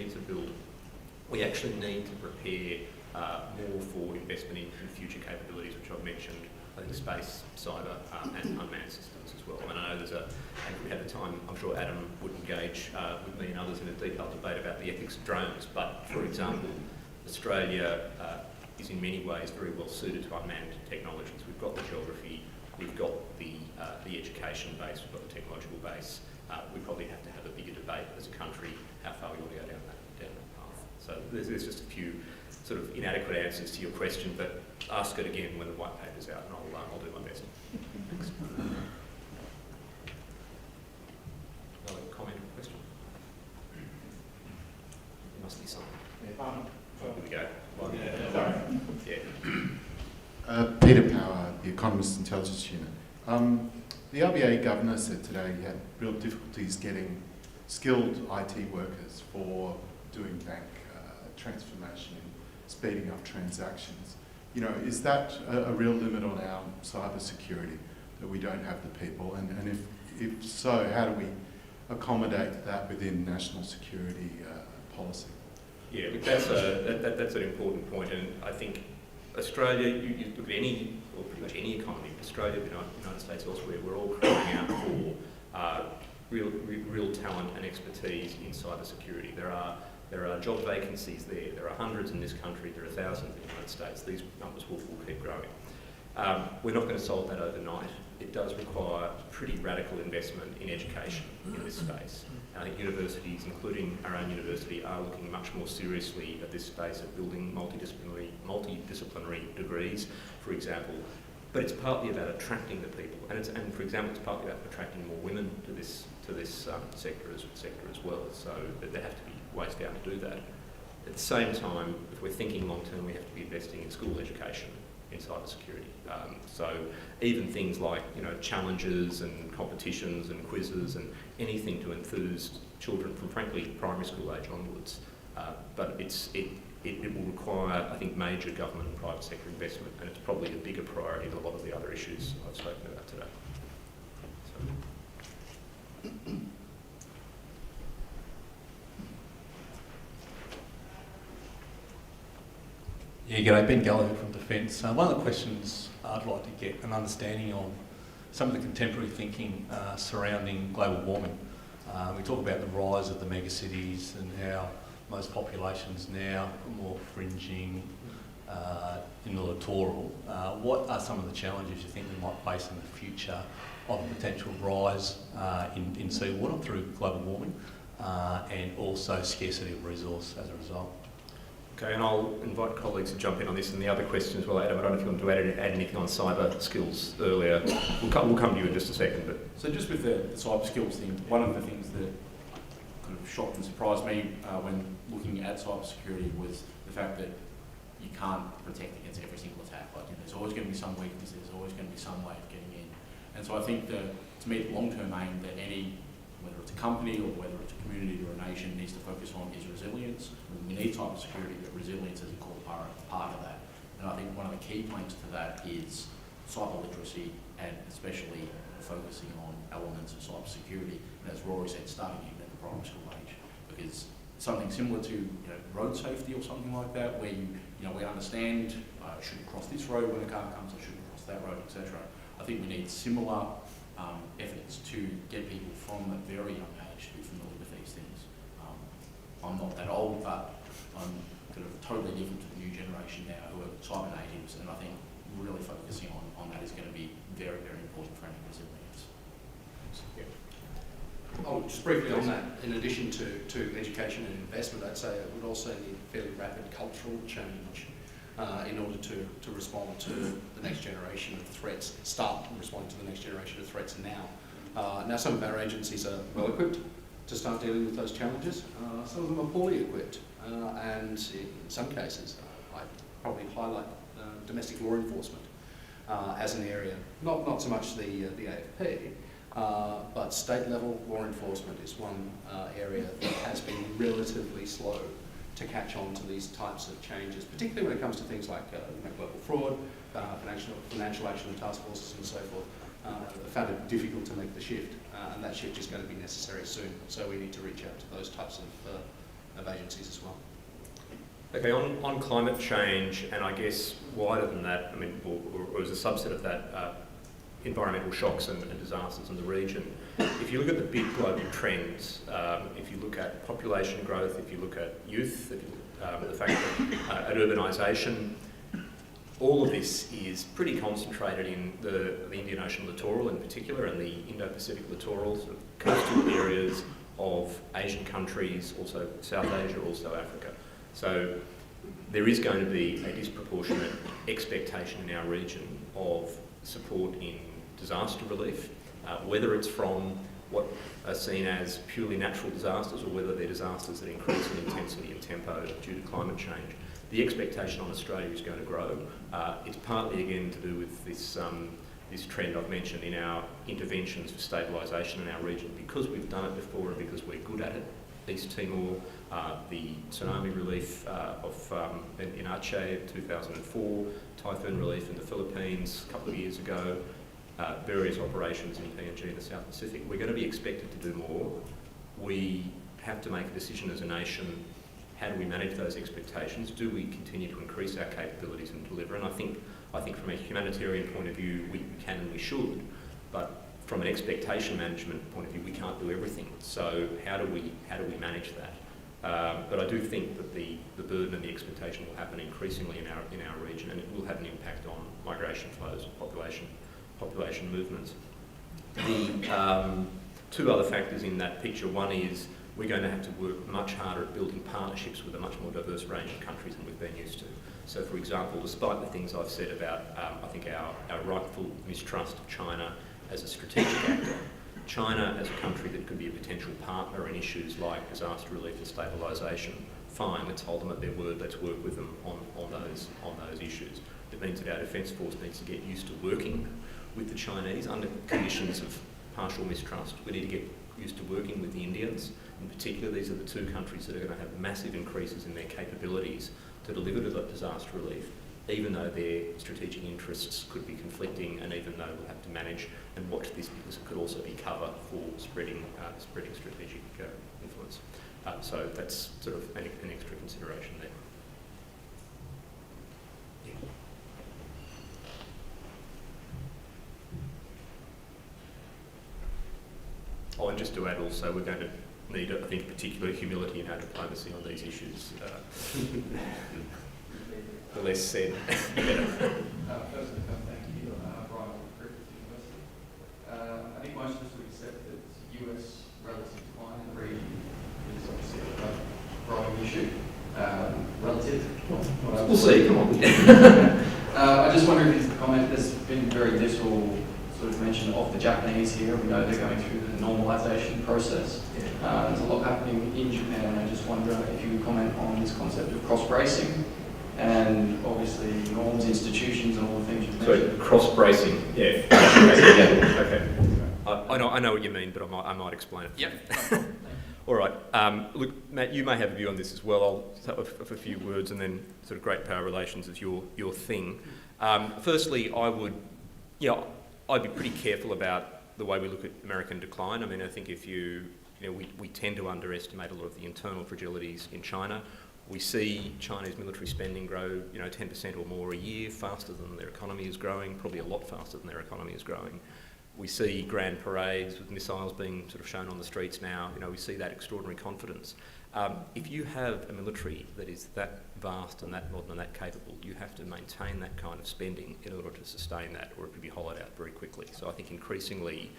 actually need to prepare more for investment in future capabilities, which I've mentioned, I think space, cyber, and unmanned systems as well. And I know and we had a time, I'm sure Adam would engage with me and others in a detailed debate about the ethics of drones, but for example, Australia is in many ways very well suited to unmanned technologies. We've got the geography, we've got the education base, we've got the technological base. We probably have to have a bigger debate as a country how far we want to go down that path. So there's just a few sort of inadequate answers to your question, but ask it again when the white paper's out, and I'll do my best. Thanks. Another comment or question? There must be something. Here we go. Peter Power, the Economist Intelligence Unit. The RBA governor said today he had real difficulties getting skilled IT workers for doing bank transformation and speeding up transactions. Is that a real limit on our cyber security, that we don't have the people? And if so, how do we accommodate that within national security policy? Yeah, look, that's an important point, and I think Australia, you look at any, or pretty much any economy, Australia, the United States, elsewhere, we're all crying out for real talent and expertise in cyber security. There are job vacancies there. There are hundreds in this country. There are thousands in the United States. These numbers will keep growing. We're not going to solve that overnight. It does require pretty radical investment in education in this space. And I think universities, including our own university, are looking much more seriously at this space of building multidisciplinary degrees, for example. But it's partly about attracting the people, and for example, it's partly about attracting more women to this sector as well. So there have to be ways down to do that. At the same time, if we're thinking long term, we have to be investing in school education in cybersecurity. So even things like challenges and competitions and quizzes and anything to enthuse children from frankly primary school age onwards. But it will require, I think, major government and private sector investment, and it's probably a bigger priority than a lot of the other issues I've spoken about today. Yeah, g'day, Ben Gallagher from Defence. One of the questions I'd like to get an understanding on some of the contemporary thinking surrounding global warming. We talk about the rise of the megacities and how most populations now are more fringing in the littoral. What are some of the challenges you think we might face in the future of a potential rise in seawater through global warming and also scarcity of resource as a result. Okay, and I'll invite colleagues to jump in on this and the other questions. Well, Adam, I don't know if you want to add anything on cyber skills earlier. We'll come to you in just a second. But So just with the cyber skills thing, one of the things that kind of shocked and surprised me when looking at cyber security was the fact that you can't protect against every single attack. Like, you know, there's always going to be some weakness, there's always going to be some way of getting in. And so I think that, to me, the long-term aim that any, whether it's a company or whether it's a community or a nation, needs to focus on is resilience. We need cyber security, but resilience is a core part of that. And I think one of the key planks to that is cyber literacy, and especially focusing on elements of cyber security, and as Rory said, starting even at the primary school age, because something similar to road safety or something like that, where we understand I shouldn't cross this road when a car comes, I shouldn't cross that road, etc. I think we need similar efforts to get people from a very young age to be familiar with these things. I'm not that old, but I'm kind of totally different to the new generation now who are cyber natives, and I think really focusing on that is going to be very, very important for any resilience. Oh, just briefly on that, in addition to education and investment, I'd say it would also need fairly rapid cultural change in order to respond to the next generation of threats, start responding to the next generation of threats now. Now some of our agencies are well equipped to start dealing with those challenges. Some of them are poorly equipped, and in some cases, I'd probably highlight domestic law enforcement as an area, not so much the AFP, but state level law enforcement is one area that has been relatively slow to catch on to these types of changes, particularly when it comes to things like global fraud, financial action task forces and so forth. I found it difficult to make the shift, and that shift is going to be necessary soon, so we need to reach out to those types of agencies as well. Okay, on climate change, and I guess wider than that, I mean, or as a subset of that, environmental shocks and disasters in the region. If you look at the big global trends, if you look at population growth, if you look at youth, the fact that at urbanisation, all of this is pretty concentrated in the Indian Ocean littoral in particular, and the Indo-Pacific littoral, sort of coastal areas of Asian countries, also South Asia, also Africa. So there is going to be a disproportionate expectation in our region of support in disaster relief, whether it's from what are seen as purely natural disasters or whether they're disasters that increase in intensity and tempo due to climate change. The expectation on Australia is going to grow. It's partly again to do with this trend I've mentioned in our interventions for stabilisation in our region, because we've done it before and because we're good at it. East Timor, the tsunami relief in Aceh 2004, typhoon relief in the Philippines a couple of years ago, various operations in PNG in the South Pacific. We're going to be expected to do more. We have to make a decision as a nation. How do we manage those expectations? Do we continue to increase our capabilities and deliver? And I think from a humanitarian point of view, we can and we should, but from an expectation management point of view, we can't do everything. So how do we manage that? But I do think that the burden and the expectation will happen increasingly in our region, and it will have an impact on migration flows and population movements. The two other factors in that picture. One is we're going to have to work much harder at building partnerships with a much more diverse range of countries than we've been used to. So, for example, despite the things I've said about, I think, our rightful mistrust of China as a strategic actor, China as a country that could be a potential partner in issues like disaster relief and stabilisation, fine, let's hold them at their word, let's work with them on those issues. It means that our Defence Force needs to get used to working with the Chinese under conditions of partial mistrust. We need to get used to working with the Indians. In particular, these are the two countries that are going to have massive increases in their capabilities to deliver disaster relief, even though their strategic interests could be conflicting, and even though we'll have to manage and watch this because it could also be cover for spreading strategic influence. So that's sort of an extra consideration there. Yeah. Oh, and just to add also, we're going to need, I think, particular humility in our diplomacy on these issues. The less said, the better. First of all, thank you, Brian from Griffith University. US relative decline in the region is obviously a growing issue. Relative, we'll see, come on. I just wonder if you could comment, there's been very little sort of mention of the Japanese here. We know they're going through the normalisation process. There's a lot happening in Japan. I just wonder if you could comment on this concept of cross-bracing and obviously norms, institutions and all the things you've mentioned. So cross-bracing, yeah. Yeah. Okay. I know what you mean, but I might explain it. Yep. All right. Look, Matt, you may have a view on this as well. I'll start with a few words, and then sort of great power relations is your thing. Firstly, I'd be pretty careful about the way we look at American decline. I mean, I think if we tend to underestimate a lot of the internal fragilities in China. We see Chinese military spending grow, 10% or more a year, faster than their economy is growing, probably a lot faster than their economy is growing. We see grand parades with missiles being sort of shown on the streets now. We see that extraordinary confidence. If you have a military that is that vast and that modern and that capable, you have to maintain that kind of spending in order to sustain that, or it could be hollowed out very quickly. So I think increasingly,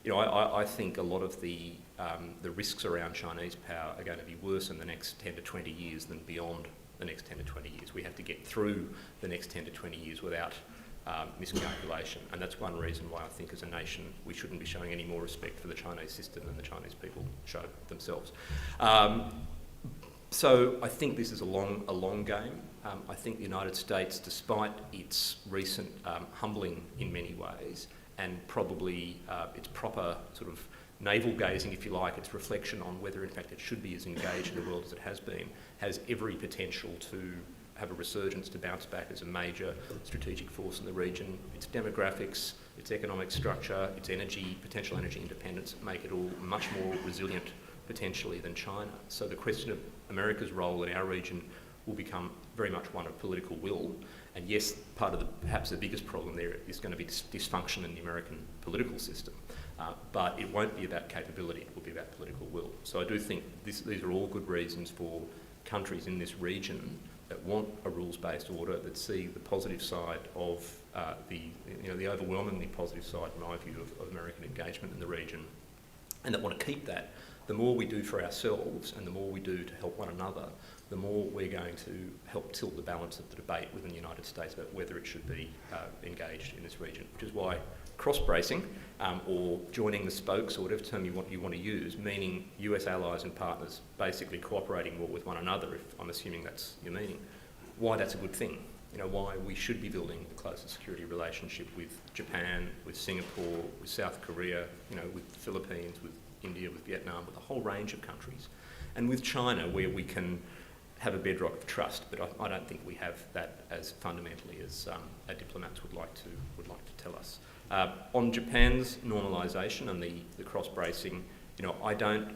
I think a lot of the risks around Chinese power are going to be worse in the next 10 to 20 years than beyond the next 10 to 20 years. We have to get through the next 10 to 20 years without miscalculation, and that's one reason why I think as a nation we shouldn't be showing any more respect for the Chinese system than the Chinese people show themselves. So I think this is a long game. I think the United States, despite its recent humbling in many ways, and probably its proper sort of navel gazing, if you like, its reflection on whether in fact it should be as engaged in the world as it has been, has every potential to have a resurgence, to bounce back as a major strategic force in the region. Its demographics, its economic structure, its potential energy independence make it all much more resilient potentially than China. So the question of America's role in our region will become very much one of political will. And yes, part of perhaps the biggest problem there is going to be dysfunction in the American political system. But it won't be about capability, it will be about political will. So I do think these are all good reasons for countries in this region that want a rules-based order, that see the positive side of the overwhelmingly positive side, in my view, of American engagement in the region, and that want to keep that. The more we do for ourselves and the more we do to help one another, the more we're going to help tilt the balance of the debate within the United States about whether it should be engaged in this region, which is why cross-bracing or joining the spokes, or whatever term you want to use, meaning US allies and partners basically cooperating more with one another, if I'm assuming that's your meaning, why that's a good thing. Why we should be building a closer security relationship with Japan, with Singapore, with South Korea, with the Philippines, with India, with Vietnam, with a whole range of countries. And with China, where we can have a bedrock of trust, but I don't think we have that as fundamentally as our diplomats would like to tell us. On Japan's normalisation and the cross-bracing, I don't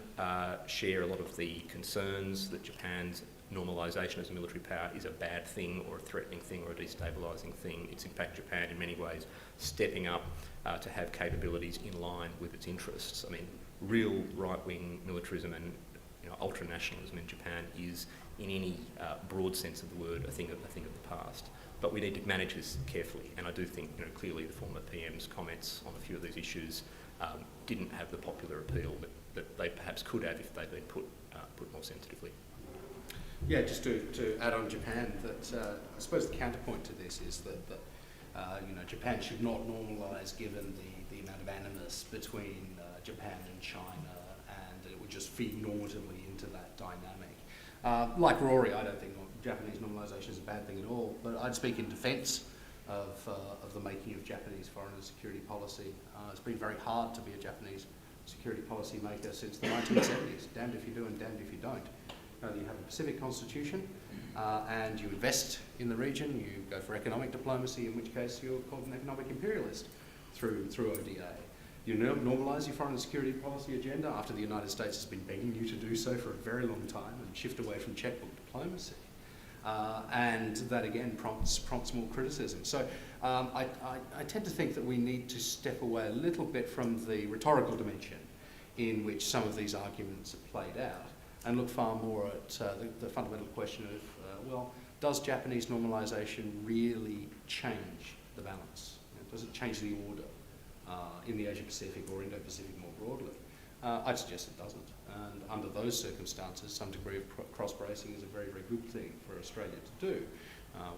share a lot of the concerns that Japan's normalisation as a military power is a bad thing or a threatening thing or a destabilising thing. It's in fact Japan in many ways stepping up to have capabilities in line with its interests. I mean, real right-wing militarism and ultranationalism in Japan is, in any broad sense of the word, a thing of the past. But we need to manage this carefully, and I do think clearly the former PM's comments on a few of these issues didn't have the popular appeal that they perhaps could have if they'd been put more sensitively. Yeah, just to add on Japan, that I suppose the counterpoint to this is that Japan should not normalise given the amount of animus between Japan and China, and it would just feed normatively into that dynamic. Like Rory, I don't think Japanese normalisation is a bad thing at all, but I'd speak in defence of the making of Japanese foreign and security policy. It's been very hard to be a Japanese security policy maker since the 1970s. Damned if you do and damned if you don't. You have a Pacific constitution and you invest in the region, you go for economic diplomacy, in which case you're called an economic imperialist through ODA. You normalise your foreign and security policy agenda after the United States has been begging you to do so for a very long time and shift away from checkbook diplomacy. And that again prompts more criticism. So I tend to think that we need to step away a little bit from the rhetorical dimension in which some of these arguments are played out and look far more at the fundamental question of, does Japanese normalisation really change the balance? Does it change the order in the Asia-Pacific or Indo-Pacific more broadly? I'd suggest it doesn't. And under those circumstances, some degree of cross-bracing is a very, very good thing for Australia to do.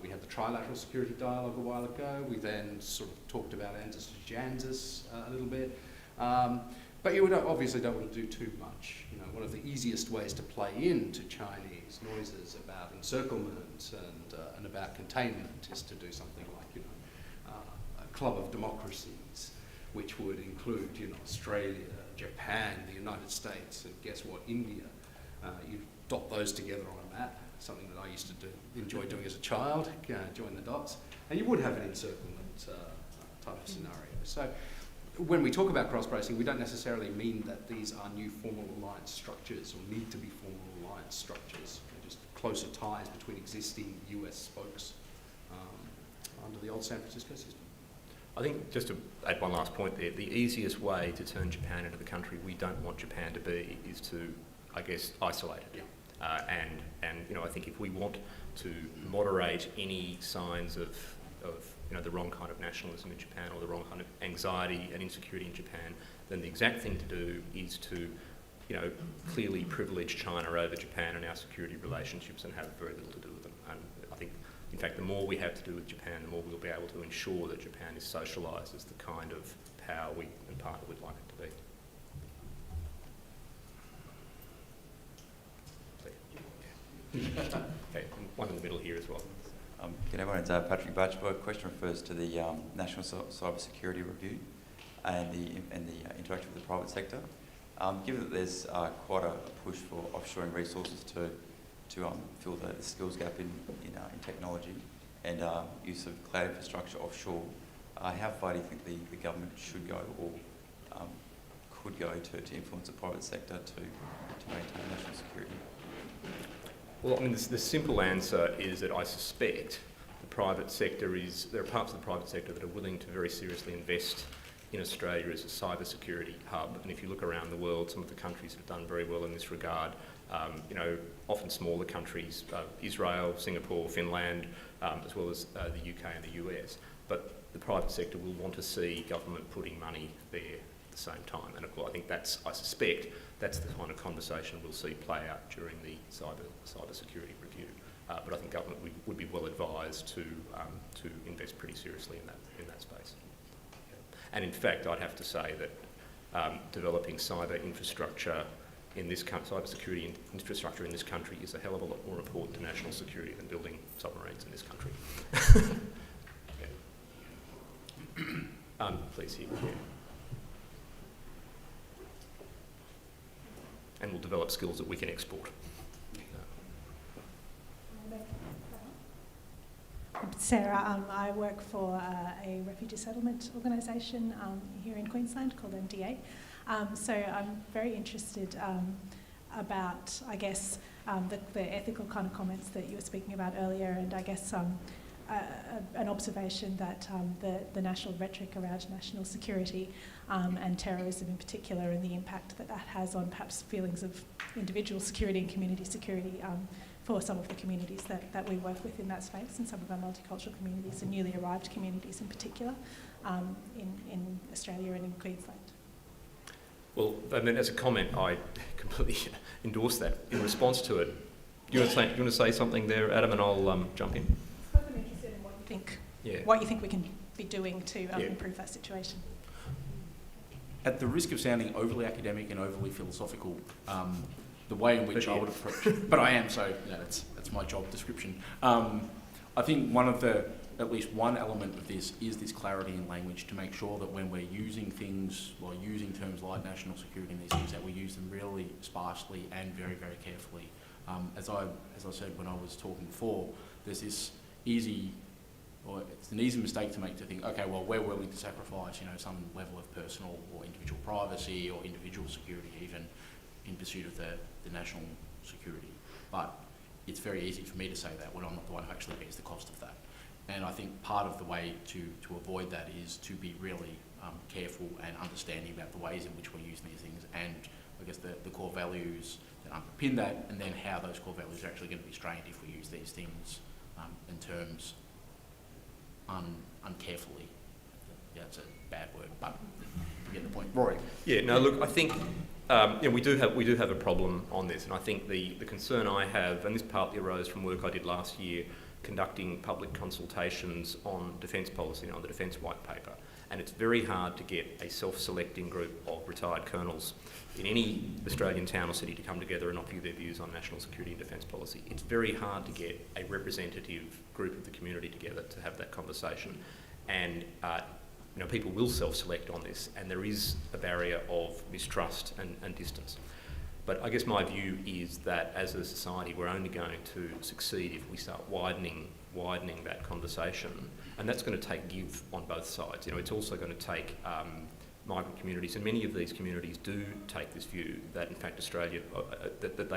We had the trilateral security dialogue a while ago. We then sort of talked about ANZUS to JANZUS a little bit. But you obviously don't want to do too much. You know, one of the easiest ways to play into Chinese noises about encirclement and about containment is to do something like, you know, a club of democracies, which would include, you know, Australia, Japan, the United States, and guess what, India. You dot those together on a map, something that I used to enjoy doing as a child, join the dots, and you would have an encirclement type of scenario. So when we talk about cross-bracing, we don't necessarily mean that these are new formal alliance structures or need to be formal alliance structures. They're just closer ties between existing US spokes under the old San Francisco system. I think, just to add one last point there, the easiest way to turn Japan into the country we don't want Japan to be is to, I guess, isolate it. Yeah. And you know, I think if we want to moderate any signs of you know, the wrong kind of nationalism in Japan or the wrong kind of anxiety and insecurity in Japan, then the exact thing to do is to, you know, clearly privilege China over Japan and our security relationships and have very little to do with them. And I think, in fact, the more we have to do with Japan, the more we'll be able to ensure that Japan is socialised as the kind of power and partner we'd like it to be. Okay, one in the middle here as well. G'day, my name's Patrick Batchberg. Question refers to the National Cyber Security Review and the interaction with the private sector. Given that there's quite a push for offshoring resources to fill the skills gap in technology and use of cloud infrastructure offshore, how far do you think the government should go or could go to influence the private sector to maintain national security? Well, I mean, the simple answer is that I suspect the private sector there are parts of the private sector that are willing to very seriously invest in Australia as a cyber security hub. And if you look around the world, some of the countries that have done very well in this regard, you know, often smaller countries, Israel, Singapore, Finland, as well as the UK and the US. But the private sector will want to see government putting money there at the same time. And of course, I think I suspect that's the kind of conversation we'll see play out during the cyber security review. But I think government would be well advised to invest pretty seriously in that space. And in fact, I'd have to say that developing cyber infrastructure in this cyber security infrastructure in this country is a hell of a lot more important to national security than building submarines in this country. Please here. Yeah. And we'll develop skills that we can export. Sarah, I work for a refugee settlement organisation here in Queensland called MDA. So I'm very interested about, I guess, the ethical kind of comments that you were speaking about earlier, and I guess an observation that the national rhetoric around national security and terrorism in particular, and the impact that has on perhaps feelings of individual security and community security for some of the communities that we work with in that space, and some of our multicultural communities and newly arrived communities in particular in Australia and in Queensland. Well, I mean, as a comment, I completely endorse that. In response to it, do you want to say something there, Adam, and I'll jump in? I'm interested in what you think we can be doing to improve that situation. At the risk of sounding overly academic and overly philosophical, the way in which I would approach it, but I am, so that's my job description. I think at least one element of this is this clarity in language, to make sure that when we're using things, using terms like national security and these things, that we use them really sparsely and very, very carefully. As I said when I was talking before, there's this it's an easy mistake to make, to think, okay, well, we're willing to sacrifice, some level of personal or individual privacy or individual security even in pursuit of the national security. But it's very easy for me to say that when I'm not the one who actually bears the cost of that. And I think part of the way to avoid that is to be really careful and understanding about the ways in which we're using these things, and I guess the core values that underpin that, and then how those core values are actually going to be strained if we use these things in terms uncarefully. Yeah, it's a bad word, but you get the point. Rory? Yeah, no, look, I think we do have a problem on this, and I think the concern I have, and this partly arose from work I did last year, conducting public consultations on defence policy and on the Defence White Paper. And it's very hard to get a self-selecting group of retired colonels in any Australian town or city to come together and offer you their views on national security and defence policy. It's very hard to get a representative group of the community together to have that conversation. And people will self-select on this, and there is a barrier of mistrust and distance. But I guess my view is that as a society, we're only going to succeed if we start widening that conversation, and that's going to take give on both sides. It's also going to take migrant communities, and many of these communities do take this view that, in fact, Australia that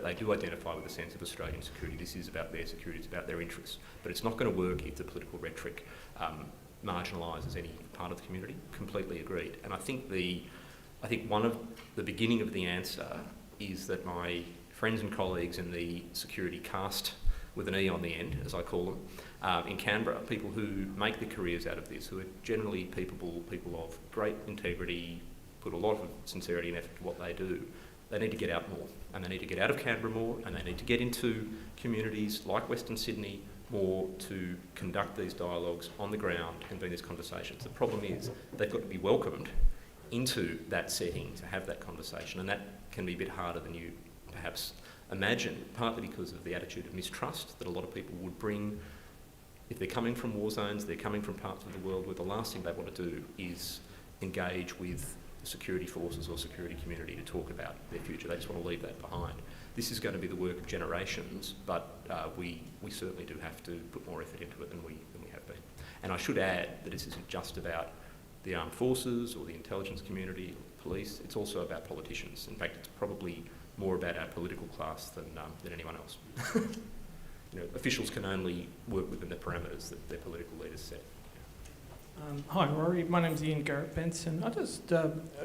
they do identify with a sense of Australian security. This is about their security, it's about their interests. But it's not going to work if the political rhetoric marginalises any part of the community. Completely agreed. And I think one of the beginning of the answer is that my friends and colleagues in the security caste, with an E on the end, as I call them, in Canberra, people who make their careers out of this, who are generally people of great integrity, put a lot of sincerity and effort to what they do, they need to get out more, and they need to get out of Canberra more, and they need to get into communities like Western Sydney more to conduct these dialogues on the ground and convene these conversations. The problem is they've got to be welcomed into that setting to have that conversation, and that can be a bit harder than you perhaps imagine, partly because of the attitude of mistrust that a lot of people would bring. If they're coming from war zones, they're coming from parts of the world where the last thing they want to do is engage with the security forces or security community to talk about their future. They just want to leave that behind. This is going to be the work of generations, but we certainly do have to put more effort into it than we have been. And I should add that this isn't just about the armed forces or the intelligence community or police. It's also about politicians. In fact, it's probably more about our political class than anyone else. Officials can only work within the parameters that their political leaders set. Hi, Rory. My name's Ian Garrett Benson.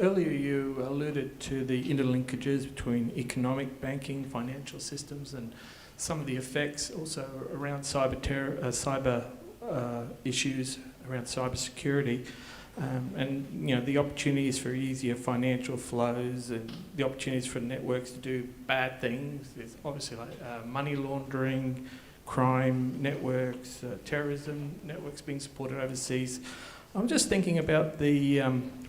Earlier you alluded to the interlinkages between economic, banking, financial systems, and some of the effects also around cyber issues, around cyber security. And the opportunities for easier financial flows and the opportunities for networks to do bad things. There's obviously money laundering, crime networks, terrorism networks being supported overseas. I'm just thinking about the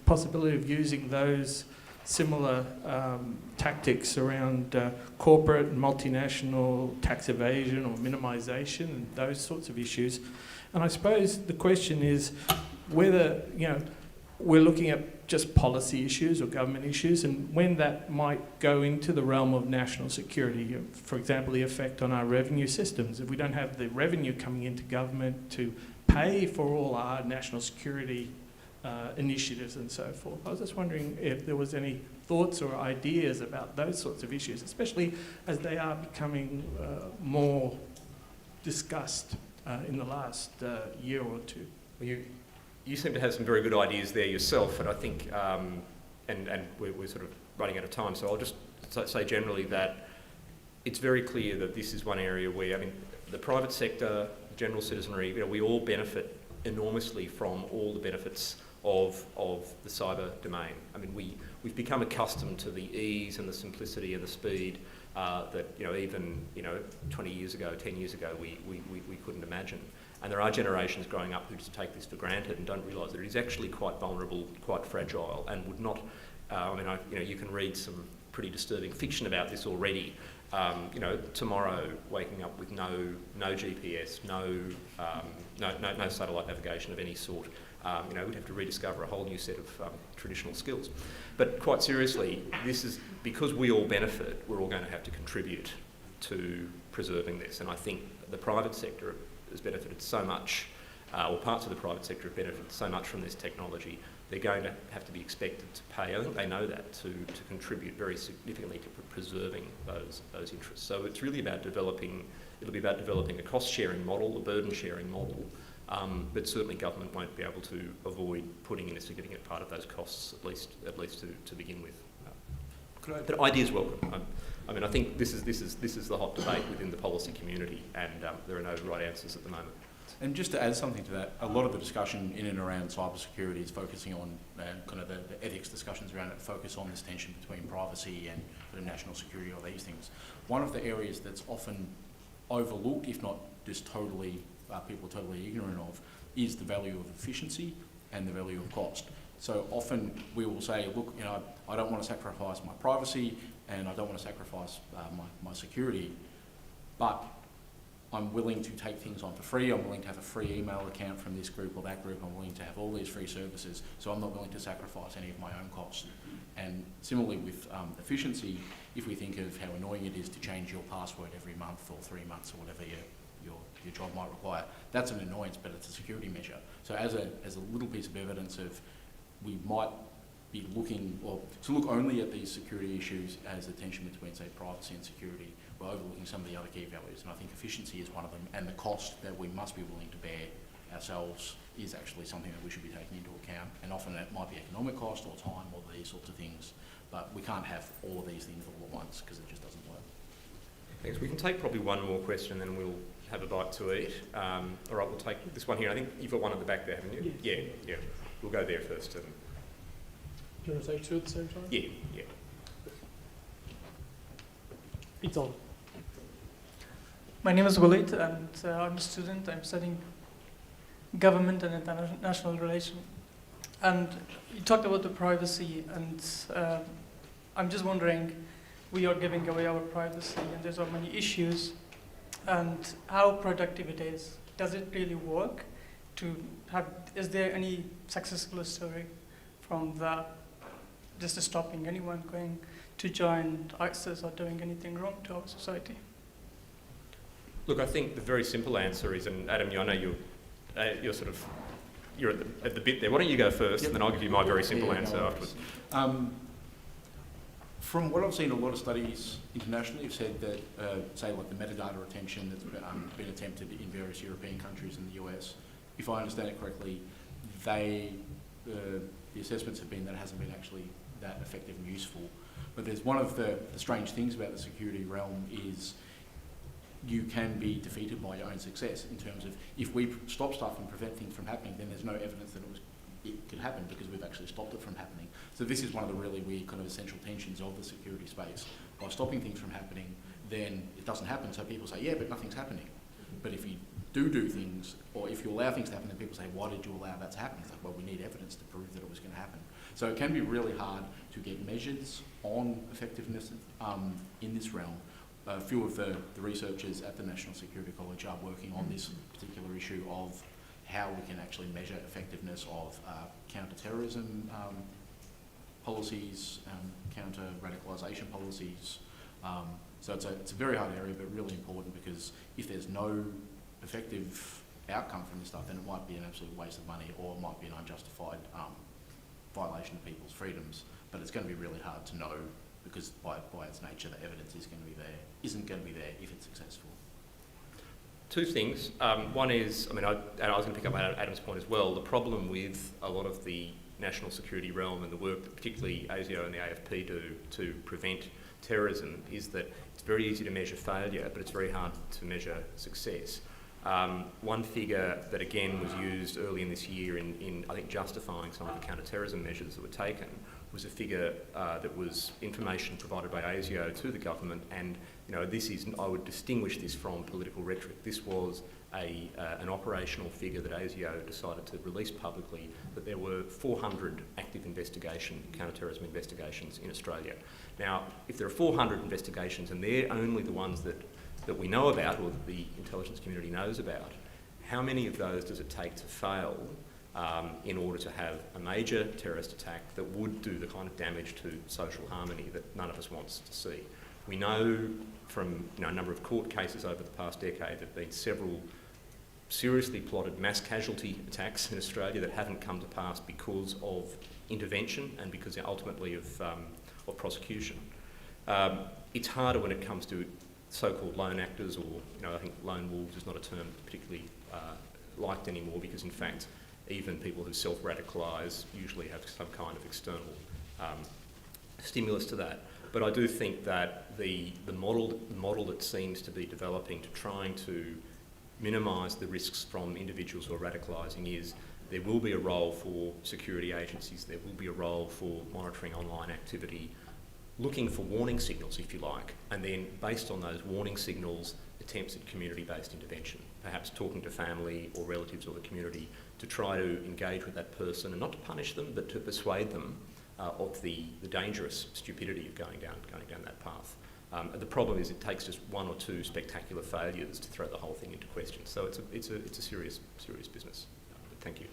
possibility of using those similar tactics around corporate and multinational tax evasion or minimisation and those sorts of issues. And I suppose the question is whether we're looking at just policy issues or government issues, and when that might go into the realm of national security. For example, the effect on our revenue systems. If we don't have the revenue coming into government to pay for all our national security initiatives and so forth. I was just wondering if there was any thoughts or ideas about those sorts of issues, especially as they are becoming more discussed in the last year or two. Well, you seem to have some very good ideas there yourself, and I think, and we're sort of running out of time, so I'll just say generally that it's very clear that this is one area where, the private sector, general citizenry, we all benefit enormously from all the benefits of the cyber domain. We've become accustomed to the ease and the simplicity and the speed that even 20 years ago, 10 years ago, we couldn't imagine. And there are generations growing up who just take this for granted and don't realise that it is actually quite vulnerable, quite fragile, and would not. You can read some pretty disturbing fiction about this already. Tomorrow, waking up with no GPS, no satellite navigation of any sort. We'd have to rediscover a whole new set of traditional skills. But quite seriously, this is because we all benefit. We're all going to have to contribute to preserving this, and I think the private sector has benefited so much, or parts of the private sector have benefited so much from this technology. They're going to have to be expected to pay. I think they know that to contribute very significantly to preserving those interests. So it's really about developing. It'll be about developing a cost-sharing model, a burden-sharing model. But certainly government won't be able to avoid putting in a significant part of those costs, at least to begin with. But ideas welcome. I think this is the hot debate within the policy community, and there are no right answers at the moment. And just to add something to that, a lot of the discussion in and around cybersecurity is focusing on kind of the ethics discussions around it, focus on this tension between privacy and sort of national security or these things. One of the areas that's often overlooked, if not just totally, people are totally ignorant of, is the value of efficiency and the value of cost. So often we will say, look, you know, I don't want to sacrifice my privacy and I don't want to sacrifice my security, but I'm willing to take things on for free. I'm willing to have a free email account from this group or that group. I'm willing to have all these free services, so I'm not willing to sacrifice any of my own costs. And similarly with efficiency, if we think of how annoying it is to change your password every month or 3 months or whatever your job might require, that's an annoyance, but it's a security measure. So as a little piece of evidence of we might be looking, or to look only at these security issues as a tension between, say, privacy and security, we're overlooking some of the other key values. And I think efficiency is one of them, and the cost that we must be willing to bear ourselves is actually something that we should be taking into account. And often that might be economic cost or time or these sorts of things, but we can't have all of these things all at once because it just doesn't work. Thanks. We can take probably one more question, then we'll have a bite to eat. All right, we'll take this one here. I think you've got one at the back there, haven't you? Yes. Yeah. We'll go there first. Do you want to take two at the same time? Yeah. It's on. My name is Walid, and I'm a student. I'm studying government and international relations. And you talked about the privacy, and I'm just wondering, we are giving away our privacy, and there's so many issues, and how productive it is. Does it really work? Is there any successful story from that, just stopping anyone going to join ISIS or doing anything wrong to our society? Look, I think the very simple answer is, and Adam, I know you're at the bit there. Why don't you go first, and then I'll give you my very simple answer afterwards. From what I've seen, a lot of studies internationally have said that, say, like the metadata retention that's been attempted in various European countries and the US, if I understand it correctly, the assessments have been that it hasn't been actually that effective and useful. But there's one of the strange things about the security realm is you can be defeated by your own success in terms of if we stop stuff and prevent things from happening, then there's no evidence that it could happen because we've actually stopped it from happening. So this is one of the really weird kind of essential tensions of the security space. By stopping things from happening, then it doesn't happen, so people say, yeah, but nothing's happening. But if you do things, or if you allow things to happen, then people say, why did you allow that to happen? It's like, well, we need evidence to prove that it was going to happen. So it can be really hard to get measures on effectiveness in this realm. A few of the researchers at the National Security College are working on this particular issue of how we can actually measure effectiveness of counter-terrorism policies, counter-radicalisation policies. So it's a very hard area, but really important, because if there's no effective outcome from this stuff, then it might be an absolute waste of money, or it might be an unjustified violation of people's freedoms. But it's going to be really hard to know, because by its nature, the evidence isn't going to be there if it's successful. Two things. One is, and I was going to pick up on Adam's point as well, the problem with a lot of the national security realm and the work that particularly ASIO and the AFP do to prevent terrorism is that it's very easy to measure failure, but it's very hard to measure success. One figure that again was used early in this year in I think justifying some of the counter-terrorism measures that were taken was a figure that was information provided by ASIO to the government, and this is, I would distinguish this from political rhetoric. This was an operational figure that ASIO decided to release publicly, that there were 400 active counter-terrorism investigations in Australia. Now, if there are 400 investigations and they're only the ones that we know about, or that the intelligence community knows about, how many of those does it take to fail in order to have a major terrorist attack that would do the kind of damage to social harmony that none of us wants to see? We know from a number of court cases over the past decade there have been several seriously plotted mass casualty attacks in Australia that haven't come to pass because of intervention and because ultimately of prosecution. It's harder when it comes to so-called lone actors, or I think lone wolves is not a term particularly liked anymore, because in fact even people who self-radicalise usually have some kind of external stimulus to that. But I do think that the model that seems to be developing to trying to minimise the risks from individuals who are radicalising is there will be a role for security agencies, there will be a role for monitoring online activity, looking for warning signals, if you like, and then based on those warning signals, attempts at community-based intervention, perhaps talking to family or relatives or the community to try to engage with that person and not to punish them, but to persuade them of the dangerous stupidity of going down that path. The problem is it takes just one or two spectacular failures to throw the whole thing into question. So it's a serious business. But thank you.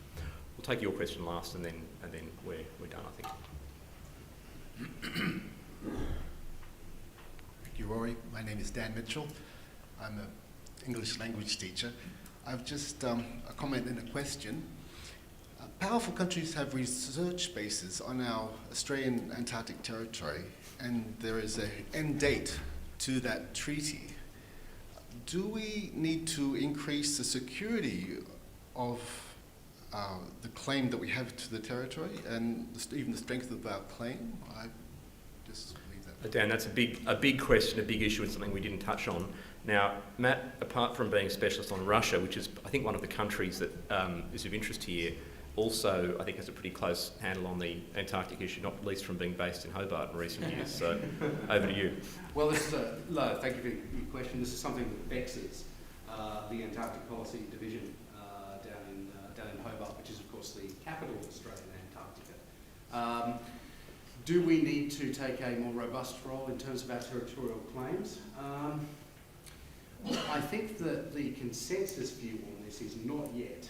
We'll take your question last, and then we're done, I think. Thank you, Rory. My name is Dan Mitchell. I'm an English language teacher. I've just a comment and a question. Powerful countries have research bases on our Australian Antarctic territory, and there is an end date to that treaty. Do we need to increase the security of the claim that we have to the territory and even the strength of our claim? I just leave that. Dan, that's a big question, a big issue, and something we didn't touch on. Now, Matt, apart from being a specialist on Russia, which is, I think, one of the countries that is of interest here, also, I think, has a pretty close handle on the Antarctic issue, not least from being based in Hobart in recent years. So, over to you. Well, this is thank you for your question. This is something that vexes the Antarctic Policy Division down in Hobart, which is, of course, the capital of Australian Antarctica. Do we need to take a more robust role in terms of our territorial claims? I think that the consensus view on this is not yet.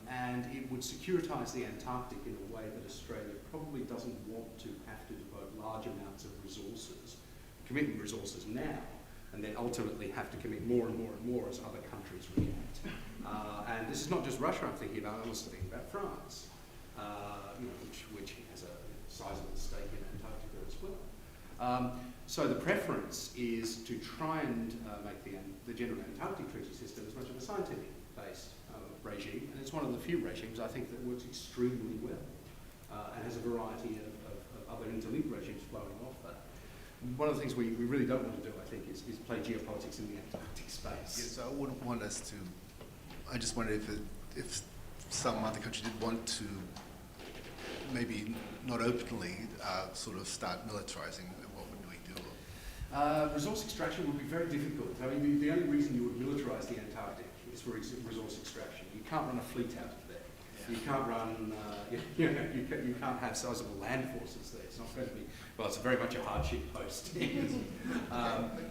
And it would securitise the Antarctic in a way that Australia probably doesn't want to have to devote large amounts of resources, committing resources now, and then ultimately have to commit more and more and more as other countries react. And this is not just Russia I'm thinking about, I'm also thinking about France, which has a sizable stake in Antarctica as well. So the preference is to try and make the General Antarctic Treaty System as much of a scientific-based regime, and it's one of the few regimes I think that works extremely well and has a variety of other interlinked regimes flowing off that. One of the things we really don't want to do, I think, is play geopolitics in the Antarctic space. Yes, I wouldn't want us to. I just wondered if some other country did want to maybe not openly sort of start militarizing, what would we do? Resource extraction would be very difficult. I mean, the only reason you would militarize the Antarctic is for resource extraction. You can't run a fleet out of there. Yeah. You can't run, you can't have sizable land forces there. It's not going to be, well, it's very much a hardship post.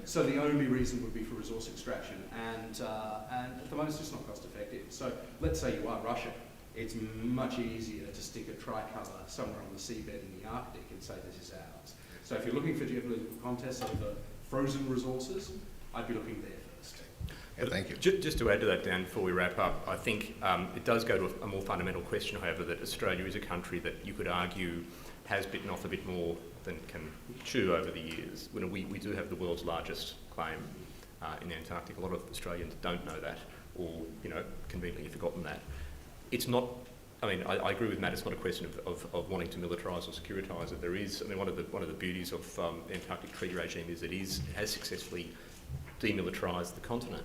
So the only reason would be for resource extraction. And at the moment, it's just not cost effective. So let's say you are Russia. It's much easier to stick a tricolour somewhere on the seabed in the Arctic and say this is ours. So if you're looking for geopolitical contests over frozen resources, I'd be looking there first. Yeah, thank you. Just to add to that, Dan, before we wrap up, I think it does go to a more fundamental question, however, that Australia is a country that you could argue has bitten off a bit more than can chew over the years. We do have the world's largest claim in the Antarctic. A lot of Australians don't know that, or conveniently forgotten that. It's not. I mean, I agree with Matt. It's not a question of wanting to militarise or securitise it. There is. I mean, one of the beauties of the Antarctic Treaty regime is it has successfully demilitarised the continent.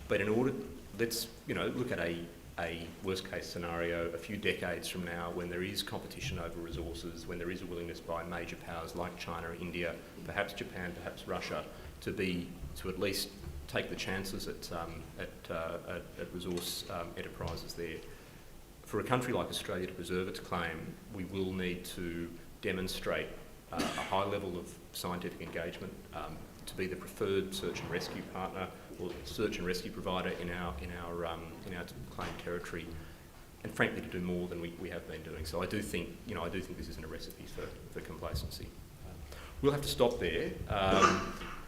But in order, let's look at a worst case scenario a few decades from now, when there is competition over resources, when there is a willingness by major powers like China, India, perhaps Japan, perhaps Russia, to at least take the chances at resource enterprises there. For a country like Australia to preserve its claim, we will need to demonstrate a high level of scientific engagement, to be the preferred search and rescue partner or search and rescue provider in our claimed territory, and frankly to do more than we have been doing. So I do think this isn't a recipe for complacency. We'll have to stop there.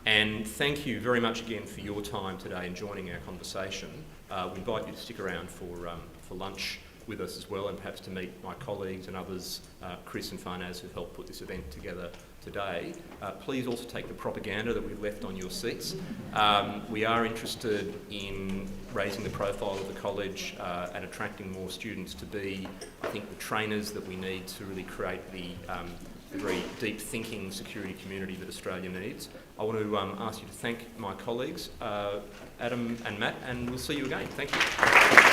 And thank you very much again for your time today and joining our conversation. We invite you to stick around for lunch with us as well, and perhaps to meet my colleagues and others, Chris and Farnaz, who've helped put this event together today. Please also take the propaganda that we've left on your seats. We are interested in raising the profile of the college and attracting more students to be, I think, the trainers that we need to really create the the very deep thinking security community that Australia needs. I want to ask you to thank my colleagues, Adam and Matt, and we'll see you again. Thank you.